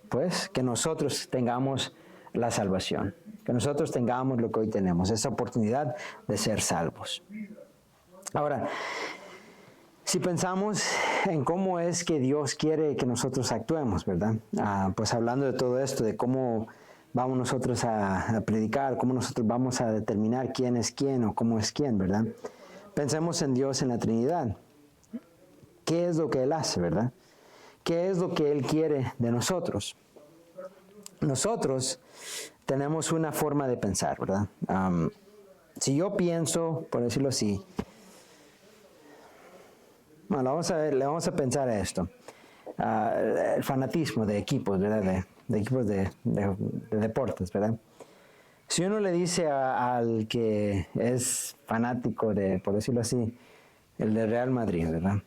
Pues que nosotros tengamos la salvación. que nosotros tengamos lo que hoy tenemos, esa oportunidad de ser salvos. Ahora, si pensamos en cómo es que Dios quiere que nosotros actuemos, ¿verdad? Pues hablando de todo esto, de cómo vamos nosotros a predicar, cómo nosotros vamos a determinar quién es quién o cómo es quién, ¿verdad? Pensemos en Dios en la Trinidad. ¿Qué es lo que Él hace, verdad? ¿Qué es lo que Él quiere de nosotros? Nosotros tenemos una forma de pensar, ¿verdad? Si yo pienso, por decirlo así, bueno, le vamos a pensar a esto. El fanatismo de equipos, ¿verdad? De equipos de deportes, ¿verdad? Si uno le dice al que es fanático de, por decirlo así, el de Real Madrid, ¿verdad?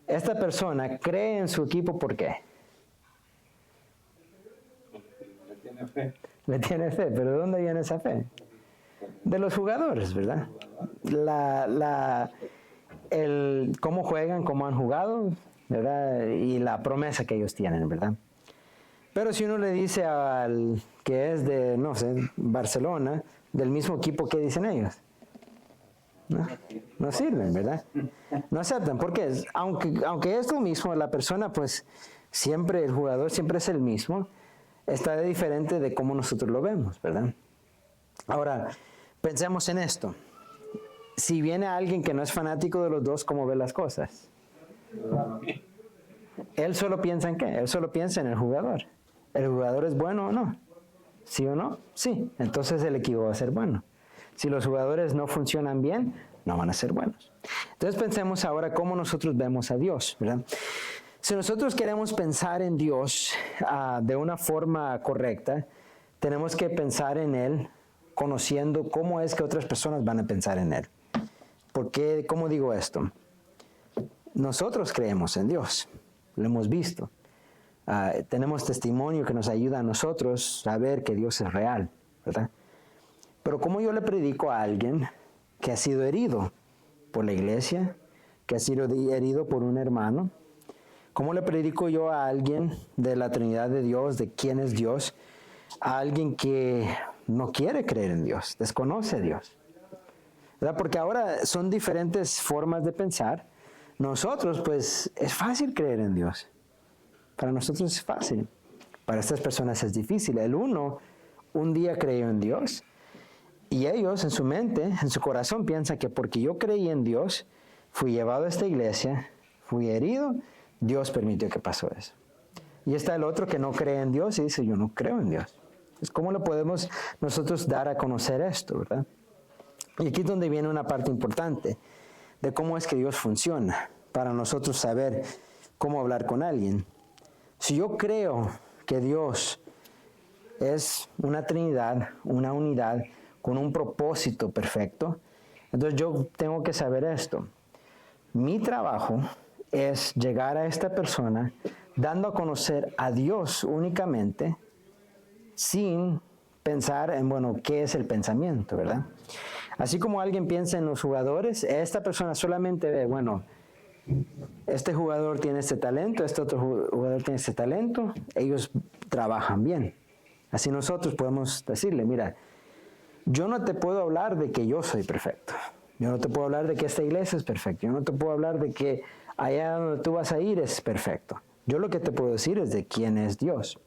Esta persona cree en su equipo, ¿por qué? Le tiene fe. Le tiene fe, pero ¿de dónde viene esa fe? De los jugadores, ¿verdad? Cómo juegan, cómo han jugado, ¿verdad? Y la promesa que ellos tienen, ¿verdad? Pero si uno le dice al que es de, no sé, Barcelona, del mismo equipo, ¿qué dicen ellos? No sirven, ¿verdad? No aceptan, porque aunque es lo mismo, la persona, pues, siempre, el jugador siempre es el mismo, está diferente de cómo nosotros lo vemos, ¿verdad? Ahora, pensemos en esto. Si viene alguien que no es fanático de los dos, ¿cómo ve las cosas? Él solo piensa en qué? Él solo piensa en el jugador. ¿El jugador es bueno o no? ¿Sí o no? Sí. Entonces el equipo va a ser bueno. Si los jugadores no funcionan bien, no van a ser buenos. Entonces pensemos ahora cómo nosotros vemos a Dios, ¿verdad? Si nosotros queremos pensar en Dios de una forma correcta, tenemos que pensar en Él conociendo cómo es que otras personas van a pensar en Él. ¿Por qué? ¿Cómo digo esto? Nosotros creemos en Dios, lo hemos visto. Tenemos testimonio que nos ayuda a nosotros a ver que Dios es real, ¿verdad? Pero ¿cómo yo le predico a alguien que ha sido herido por la iglesia, que ha sido herido por un hermano? ¿Cómo le predico yo a alguien de la Trinidad de Dios, de quién es Dios, a alguien que no quiere creer en Dios, desconoce a Dios? ¿Verdad? Porque ahora son diferentes formas de pensar. Nosotros, pues, es fácil creer en Dios. Para nosotros es fácil. Para estas personas es difícil. El uno un día creyó en Dios y ellos en su mente, en su corazón piensan que porque yo creí en Dios, fui llevado a esta iglesia, fui herido, Dios permitió que pasó eso. Y está el otro que no cree en Dios y dice, yo no creo en Dios. Entonces, ¿cómo le podemos nosotros dar a conocer esto, verdad? Y aquí es donde viene una parte importante de cómo es que Dios funciona, para nosotros saber cómo hablar con alguien. Si yo creo que Dios es una Trinidad, una unidad, con un propósito perfecto, entonces yo tengo que saber esto. Mi trabajo es llegar a esta persona dando a conocer a Dios únicamente, sin pensar en, bueno, ¿qué es el pensamiento, verdad? Así como alguien piensa en los jugadores, esta persona solamente ve, bueno, este jugador tiene este talento, este otro jugador tiene este talento, ellos trabajan bien. Así nosotros podemos decirle, mira, yo no te puedo hablar de que yo soy perfecto. Yo no te puedo hablar de que esta iglesia es perfecta. Yo no te puedo hablar de que allá donde tú vas a ir es perfecto. Yo lo que te puedo decir es de quién es Dios.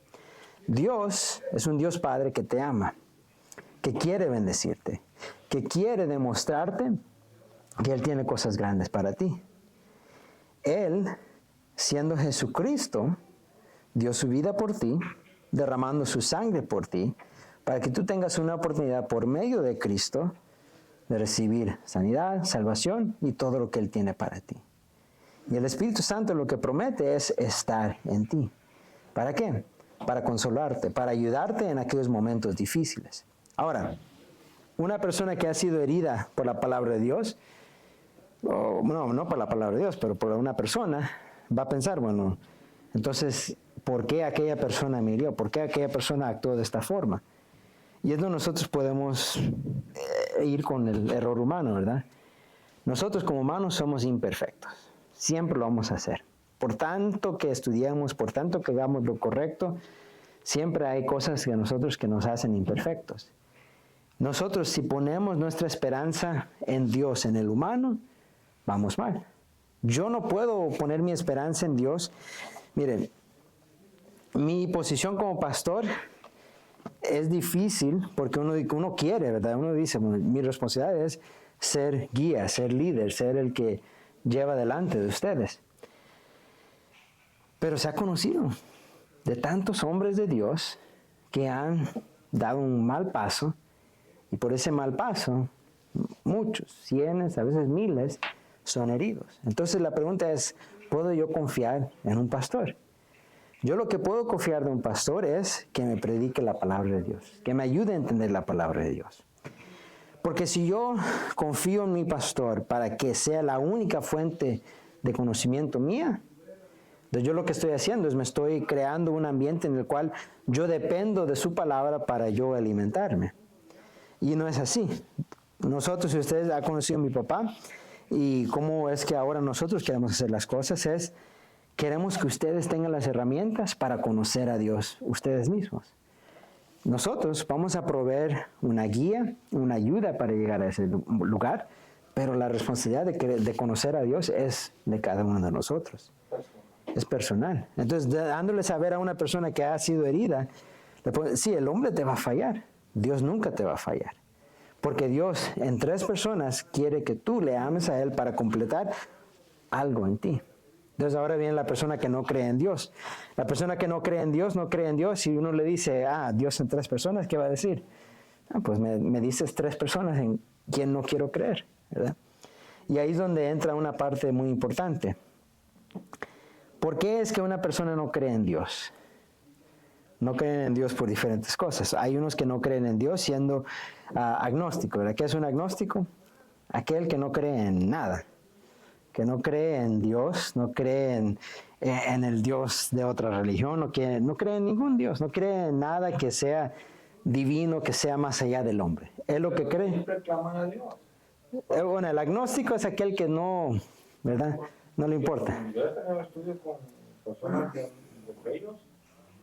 Dios es un Dios Padre que te ama, que quiere bendecirte, que quiere demostrarte que Él tiene cosas grandes para ti. Él, siendo Jesucristo, dio su vida por ti, derramando su sangre por ti, para que tú tengas una oportunidad por medio de Cristo de recibir sanidad, salvación y todo lo que Él tiene para ti. Y el Espíritu Santo lo que promete es estar en ti. ¿Para qué? Para consolarte, para ayudarte en aquellos momentos difíciles. Ahora, una persona que ha sido herida por la palabra de Dios, no por la palabra de Dios, pero por una persona, va a pensar, bueno, entonces, ¿por qué aquella persona me hirió? ¿Por qué aquella persona actuó de esta forma? Y es donde nosotros podemos ir con el error humano, ¿verdad? Nosotros como humanos somos imperfectos. Siempre lo vamos a hacer. Por tanto que estudiemos, por tanto que hagamos lo correcto, siempre hay cosas que nosotros que nos hacen imperfectos. Nosotros, si ponemos nuestra esperanza en Dios, en el humano, vamos mal. Yo no puedo poner mi esperanza en Dios. Miren, mi posición como pastor es difícil porque uno quiere, ¿verdad? Uno dice, bueno, mi responsabilidad es ser guía, ser líder, ser el que lleva delante de ustedes. Pero se ha conocido de tantos hombres de Dios que han dado un mal paso, y por ese mal paso, muchos, cientos, a veces miles, son heridos. Entonces la pregunta es, ¿puedo yo confiar en un pastor? Yo lo que puedo confiar de un pastor es que me predique la palabra de Dios, que me ayude a entender la palabra de Dios. Porque si yo confío en mi pastor para que sea la única fuente de conocimiento mía, entonces yo lo que estoy haciendo es me estoy creando un ambiente en el cual yo dependo de su palabra para yo alimentarme. Y no es así. Nosotros, si ustedes han conocido a mi papá, y cómo es que ahora nosotros queremos hacer las cosas, es queremos que ustedes tengan las herramientas para conocer a Dios ustedes mismos. Nosotros vamos a proveer una guía, una ayuda para llegar a ese lugar, pero la responsabilidad de conocer a Dios es de cada uno de nosotros. Es personal. Entonces, dándole saber a una persona que ha sido herida, sí, el hombre te va a fallar. Dios nunca te va a fallar. Porque Dios en 3 personas quiere que tú le ames a Él para completar algo en ti. Entonces ahora viene la persona que no cree en Dios. La persona que no cree en Dios, no cree en Dios. Si uno le dice, Dios en 3 personas, ¿qué va a decir? Pues me dices 3 personas en quien no quiero creer, ¿verdad? Y ahí es donde entra una parte muy importante. ¿Por qué es que una persona no cree en Dios? No creen en Dios por diferentes cosas. Hay unos que no creen en Dios siendo agnóstico, ¿verdad? ¿Qué es un agnóstico? Aquel que no cree en nada, que no cree en Dios, no cree en el Dios de otra religión, no cree en ningún Dios, no cree en nada que sea divino, que sea más allá del hombre. Es lo que cree. Siempre claman a Dios. Bueno, el agnóstico es aquel que no, ¿verdad? No le importa. Yo he tenido estudios con personas de ellos,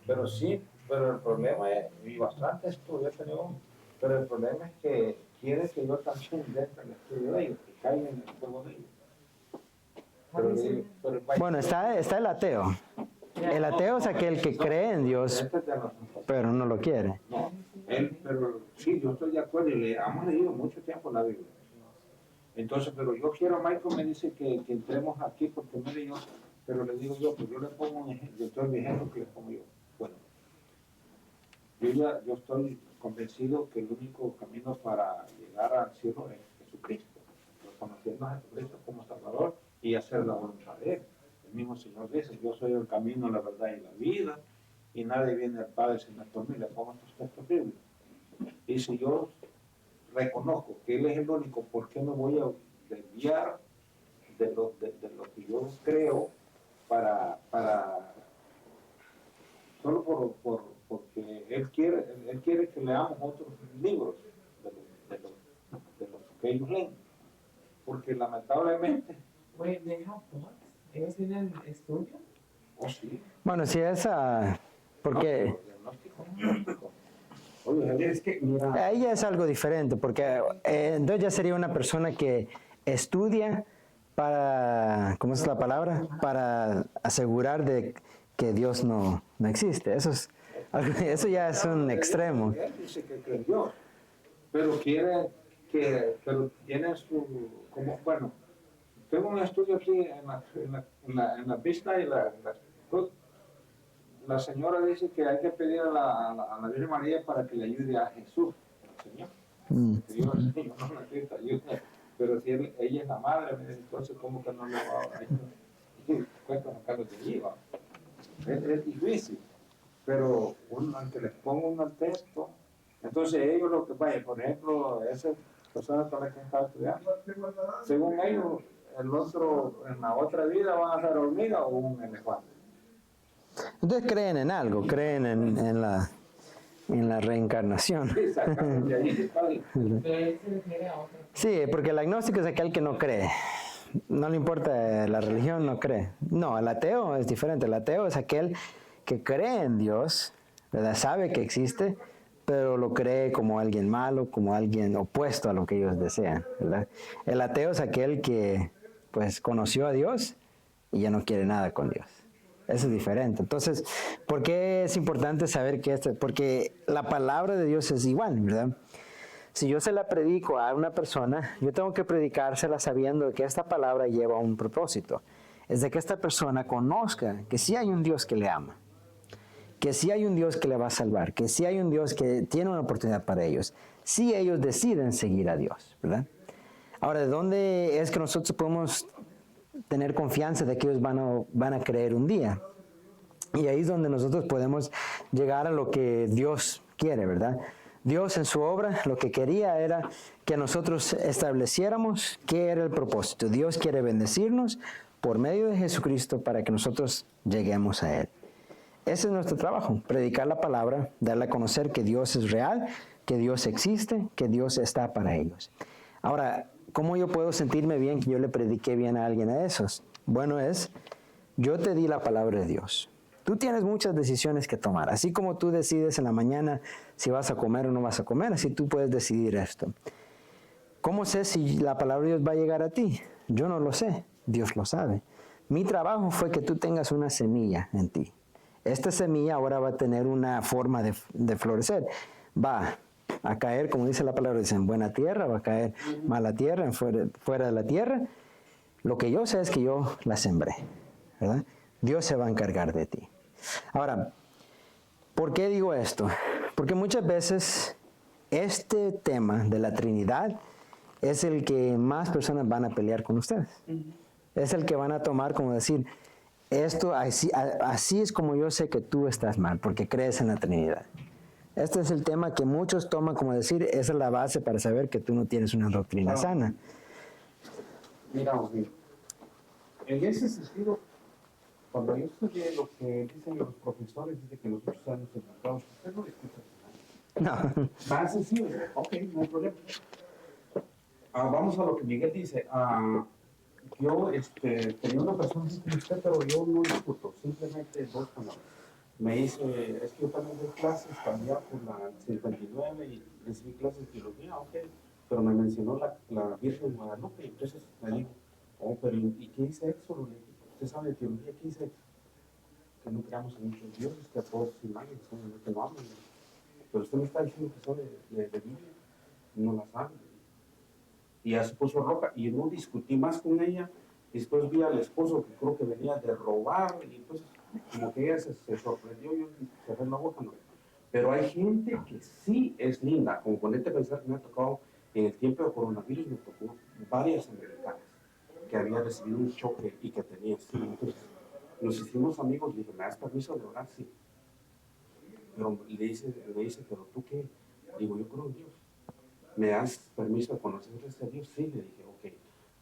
pero sí, pero el problema es, y bastante estudio he tenido, pero el problema es que quiere que yo también dentro del estudio de ellos, que caigan en el juego de ellos. Bueno, está el ateo. El ateo es aquel que cree en Dios, pero no lo quiere. No, pero sí, yo estoy de acuerdo y hemos leído mucho tiempo la Biblia. Entonces, pero yo quiero, Michael me dice que entremos aquí porque me leyó, pero le digo yo, pues yo le pongo un ejemplo, yo estoy el ejemplo que le pongo yo. Bueno, yo estoy convencido que el único camino para llegar al cielo es Jesucristo, conociendo a Jesucristo como Salvador y hacer la voluntad de Él. El mismo Señor dice, yo soy el camino, la verdad y la vida, y nadie viene al Padre sino por mí. Le pongo estos textos bíblicos. Y si yo reconozco que Él es el único, ¿por qué me voy a desviar de lo que yo creo solo porque Él quiere que leamos otros libros de los que ellos leen? Porque lamentablemente... Wait, they have what? ¿Ellos tienen estudio? Oh, sí. Bueno, si es porque Oye, es que, mira, ahí ya es algo diferente, porque entonces ya sería una persona que estudia para, ¿cómo es la palabra? Para asegurar de que Dios no existe. Eso ya es un extremo. Él dice que cree en Dios, pero pero tiene como, bueno, tengo un estudio así en la vista y la señora dice que hay que pedir a la Virgen María para que le ayude a Jesús, el Señor. Yo no necesito ayuda, pero si ella es la madre, entonces ¿cómo que no le va a ayudar? Cuesta sacarlo de allí, ¿va? Es difícil, pero aunque les pongo un texto, entonces ellos lo que vayan, por ejemplo, esa persona con la que estaba estudiando, según ellos, el otro, en la otra vida van a ser hormiga o un elefante. Entonces creen en algo, creen en la reencarnación. Exactamente, ahí está. Pero él se refiere a otra. Sí, porque el agnóstico es aquel que no cree. No le importa la religión, no cree. No, el ateo es diferente. El ateo es aquel que cree en Dios, ¿verdad? Sabe que existe, pero lo cree como alguien malo, como alguien opuesto a lo que ellos desean, ¿verdad? El ateo es aquel que pues conoció a Dios y ya no quiere nada con Dios. Eso es diferente. Entonces, ¿por qué es importante saber que porque la palabra de Dios es igual, ¿verdad? Si yo se la predico a una persona, yo tengo que predicársela sabiendo que esta palabra lleva un propósito. Es de que esta persona conozca que sí hay un Dios que le ama, que sí hay un Dios que le va a salvar, que sí hay un Dios que tiene una oportunidad para ellos, si ellos deciden seguir a Dios, ¿verdad? Ahora, ¿de dónde es que nosotros podemos tener confianza de que ellos van a creer un día? Y ahí es donde nosotros podemos llegar a lo que Dios quiere, ¿verdad? Dios en su obra lo que quería era que nosotros estableciéramos qué era el propósito. Dios quiere bendecirnos por medio de Jesucristo para que nosotros lleguemos a Él. Ese es nuestro trabajo, predicar la palabra, darle a conocer que Dios es real, que Dios existe, que Dios está para ellos. Ahora, ¿cómo yo puedo sentirme bien que yo le prediqué bien a alguien a esos? Bueno, yo te di la palabra de Dios. Tú tienes muchas decisiones que tomar. Así como tú decides en la mañana si vas a comer o no vas a comer, así tú puedes decidir esto. ¿Cómo sé si la palabra de Dios va a llegar a ti? Yo no lo sé, Dios lo sabe. Mi trabajo fue que tú tengas una semilla en ti. Esta semilla ahora va a tener una forma de florecer. Va a caer, como dice la palabra, dice, en buena tierra, va a caer mala tierra, fuera de la tierra. Lo que yo sé es que yo la sembré, ¿verdad? Dios se va a encargar de ti. Ahora, ¿por qué digo esto? Porque muchas veces este tema de la Trinidad es el que más personas van a pelear con ustedes. Es el que van a tomar como decir, esto así es como yo sé que tú estás mal, porque crees en la Trinidad. Este es el tema que muchos toman como decir, esa es la base para saber que tú no tienes una doctrina sana. Mira, en ese sentido, cuando yo estudié lo que dicen los profesores, dice que nosotros estamos enfocados, usted no le escucha nada. No. Más sencillo, ok, no hay problema. Vamos a lo que Miguel dice. Yo tenía una persona así como usted, pero yo no discuto, simplemente dos palabras. Me dice, es que yo también doy clases también por la 59 y recibí clases de biología, ok, pero me mencionó la Virgen de Guadalupe, entonces me dijo, pero ¿y qué dice Éxodo? ¿Usted sabe de teología? ¿Qué dice Éxodo? Que no creamos en muchos dioses, que a todos imágenes, que no hablan. Pero usted me está diciendo que sabe de Biblia, no la sabe. Y ya se puso roja, y no discutí más con ella. Después vi al esposo que creo que venía de robar, y pues como que ella se sorprendió, yo cerré la boca, no. Pero hay gente que sí es linda, como ponerte a pensar que me ha tocado, en el tiempo de coronavirus me tocó varias americanas que habían recibido un choque y que tenían sí. Entonces nos hicimos amigos, le dije, ¿me das permiso de orar? Sí. Pero me dice, ¿pero tú qué? Digo, yo creo en Dios. ¿Me das permiso de conocer a este Dios? Sí, le dije, ok,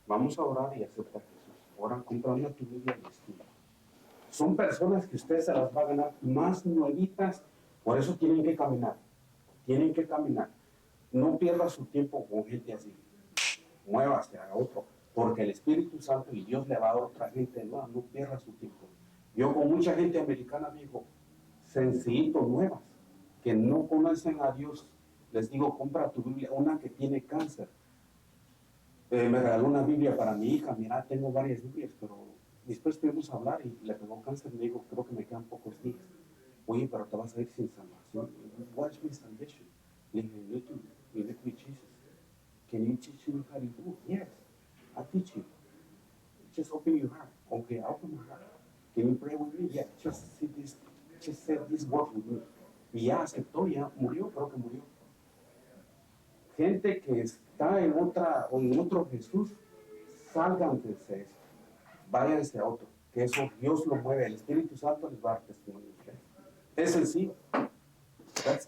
vamos a orar y aceptar a Jesús. Ahora comprando tu Biblia y estudia. Son personas que usted se las va a ganar más nuevitas, por eso tienen que caminar. Tienen que caminar. No pierda su tiempo con gente así. Muévase a otro, porque el Espíritu Santo y Dios le va a dar otra gente nueva. No pierda su tiempo. Yo con mucha gente americana digo, sencillito, nuevas, que no conocen a Dios. Les digo, compra tu Biblia, una que tiene cáncer. Me regaló una Biblia para mi hija, mira, tengo varias Biblias, pero después pudimos hablar y le pegó cáncer, me dijo, creo que me quedan pocos días. Oye, pero te vas a ir sin salvación. What is my salvation? Le dije, you live with Jesus. Can you teach me how to do it? Yes, I'll teach you. Just open your heart. Okay, I'll open my heart. Can you pray with me? Yeah, just say this word with me. Y ya aceptó, ya murió, creo que murió. Gente que está en otro Jesús, sálganse de eso, váyanse a otro, que eso Dios lo mueve, el Espíritu Santo les va a dar testimonio de ustedes. Es sencillo.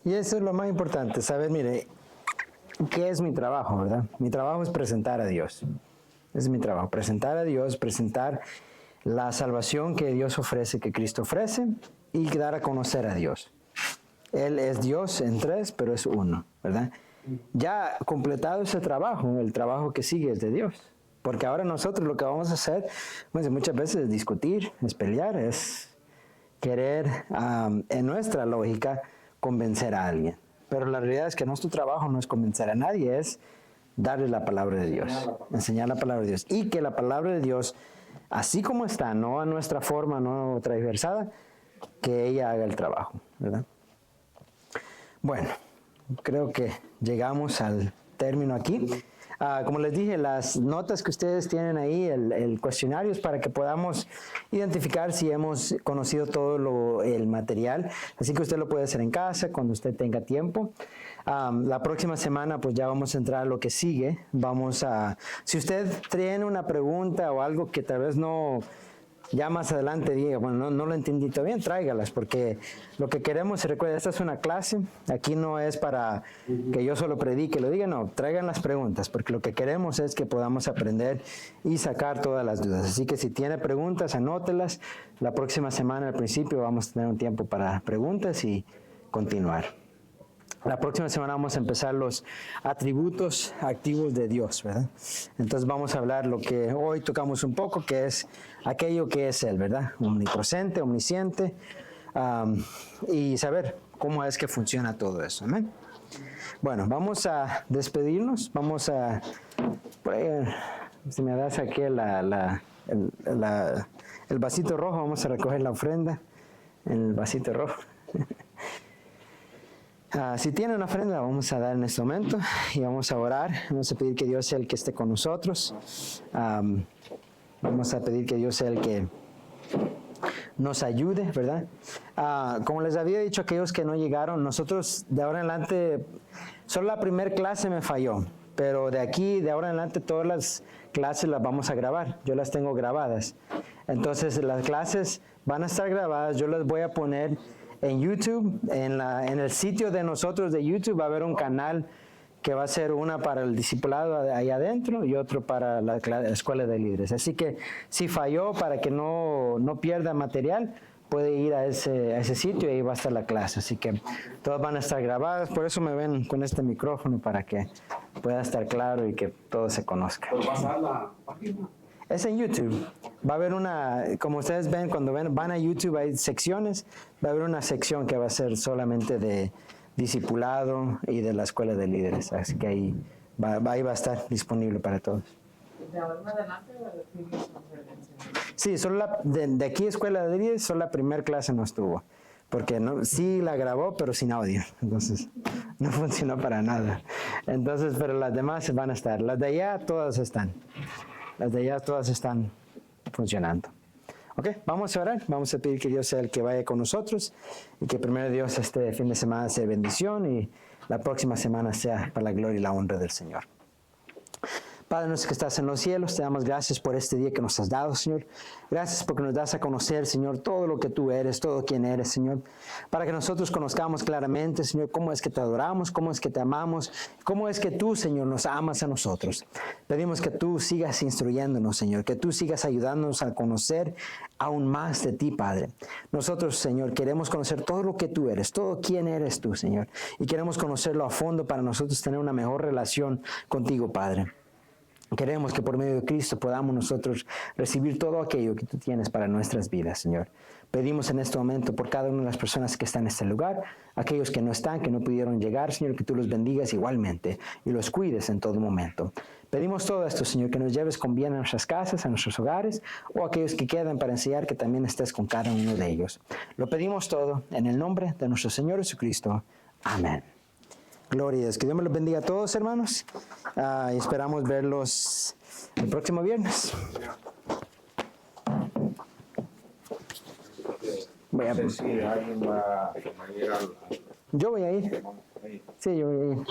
Y eso es lo más importante, saber, mire, ¿qué es mi trabajo, verdad? Mi trabajo es presentar a Dios. Ese es mi trabajo, presentar a Dios, presentar la salvación que Dios ofrece, que Cristo ofrece, y dar a conocer a Dios. Él es Dios en tres, pero es uno, ¿verdad? Ya completado ese trabajo, el trabajo que sigue es de Dios. Porque ahora nosotros lo que vamos a hacer, pues, muchas veces es discutir, es pelear, es querer, en nuestra lógica, convencer a alguien. Pero la realidad es que nuestro trabajo no es convencer a nadie, es darle la palabra de Dios, enseñar la palabra de Dios. Y que la palabra de Dios, así como está, no a nuestra forma, no transversada, que ella haga el trabajo, ¿verdad? Bueno, creo que llegamos al término aquí. Como les dije, las notas que ustedes tienen ahí, el cuestionario es para que podamos identificar si hemos conocido todo el material. Así que usted lo puede hacer en casa cuando usted tenga tiempo. La próxima semana pues ya vamos a entrar a lo que sigue. Si usted tiene una pregunta o algo que tal vez no, ya más adelante diga, bueno, no lo entendí todavía, tráigalas, porque lo que queremos, se recuerda, esta es una clase, aquí no es para que yo solo predique y lo diga, no, traigan las preguntas, porque lo que queremos es que podamos aprender y sacar todas las dudas. Así que si tiene preguntas, anótelas. La próxima semana al principio vamos a tener un tiempo para preguntas y continuar. La próxima semana vamos a empezar los atributos activos de Dios, ¿verdad? Entonces vamos a hablar lo que hoy tocamos un poco, que es aquello que es Él, ¿verdad? Omnipresente, omnisciente, y saber cómo es que funciona todo eso, ¿amén? Bueno, vamos a despedirnos, vamos a... Si me das aquí el vasito rojo, vamos a recoger la ofrenda en el vasito rojo. Si tienen una ofrenda, vamos a dar en este momento y vamos a orar. Vamos a pedir que Dios sea el que esté con nosotros. Vamos a pedir que Dios sea el que nos ayude, ¿verdad? Como les había dicho a aquellos que no llegaron, nosotros de ahora en adelante, solo la primera clase me falló, pero de ahora en adelante todas las clases las vamos a grabar. Yo las tengo grabadas. Entonces las clases van a estar grabadas, yo las voy a poner en YouTube, en el sitio de nosotros de YouTube va a haber un canal que va a ser una para el discipulado ahí adentro y otro para la escuela de líderes. Así que si falló, para que no pierda material, puede ir a ese sitio y ahí va a estar la clase. Así que todas van a estar grabadas, por eso me ven con este micrófono, para que pueda estar claro y que todo se conozca. ¿Puedo pasar la página? Es en YouTube. Va a haber como ustedes ven, cuando van a YouTube hay secciones, va a haber una sección que va a ser solamente de discipulado y de la escuela de líderes. Así que ahí va a estar disponible para todos. ¿De ahora en adelante o de previous conferencia? Sí, solo de aquí escuela de líderes, solo la primera clase no estuvo. Porque sí la grabó, pero sin audio. Entonces, no funcionó para nada. Entonces, pero las demás van a estar. Las de allá todas están. Las de allá todas están funcionando. Ok, vamos a orar. Vamos a pedir que Dios sea el que vaya con nosotros y que primero Dios este fin de semana sea bendición y la próxima semana sea para la gloria y la honra del Señor. Padre nuestro que estás en los cielos, te damos gracias por este día que nos has dado, Señor. Gracias porque nos das a conocer, Señor, todo lo que tú eres, todo quien eres, Señor. Para que nosotros conozcamos claramente, Señor, cómo es que te adoramos, cómo es que te amamos, cómo es que tú, Señor, nos amas a nosotros. Pedimos que tú sigas instruyéndonos, Señor, que tú sigas ayudándonos a conocer aún más de ti, Padre. Nosotros, Señor, queremos conocer todo lo que tú eres, todo quién eres tú, Señor. Y queremos conocerlo a fondo para nosotros tener una mejor relación contigo, Padre. Queremos que por medio de Cristo podamos nosotros recibir todo aquello que tú tienes para nuestras vidas, Señor. Pedimos en este momento por cada una de las personas que están en este lugar, aquellos que no están, que no pudieron llegar, Señor, que tú los bendigas igualmente y los cuides en todo momento. Pedimos todo esto, Señor, que nos lleves con bien a nuestras casas, a nuestros hogares, o a aquellos que quedan para enseñar, que también estés con cada uno de ellos. Lo pedimos todo en el nombre de nuestro Señor Jesucristo. Amén. Gloria a Dios. Que Dios me los bendiga a todos, hermanos. Y esperamos verlos el próximo viernes. No sé si alguien va a ir Yo voy a ir. Sí, yo voy a ir.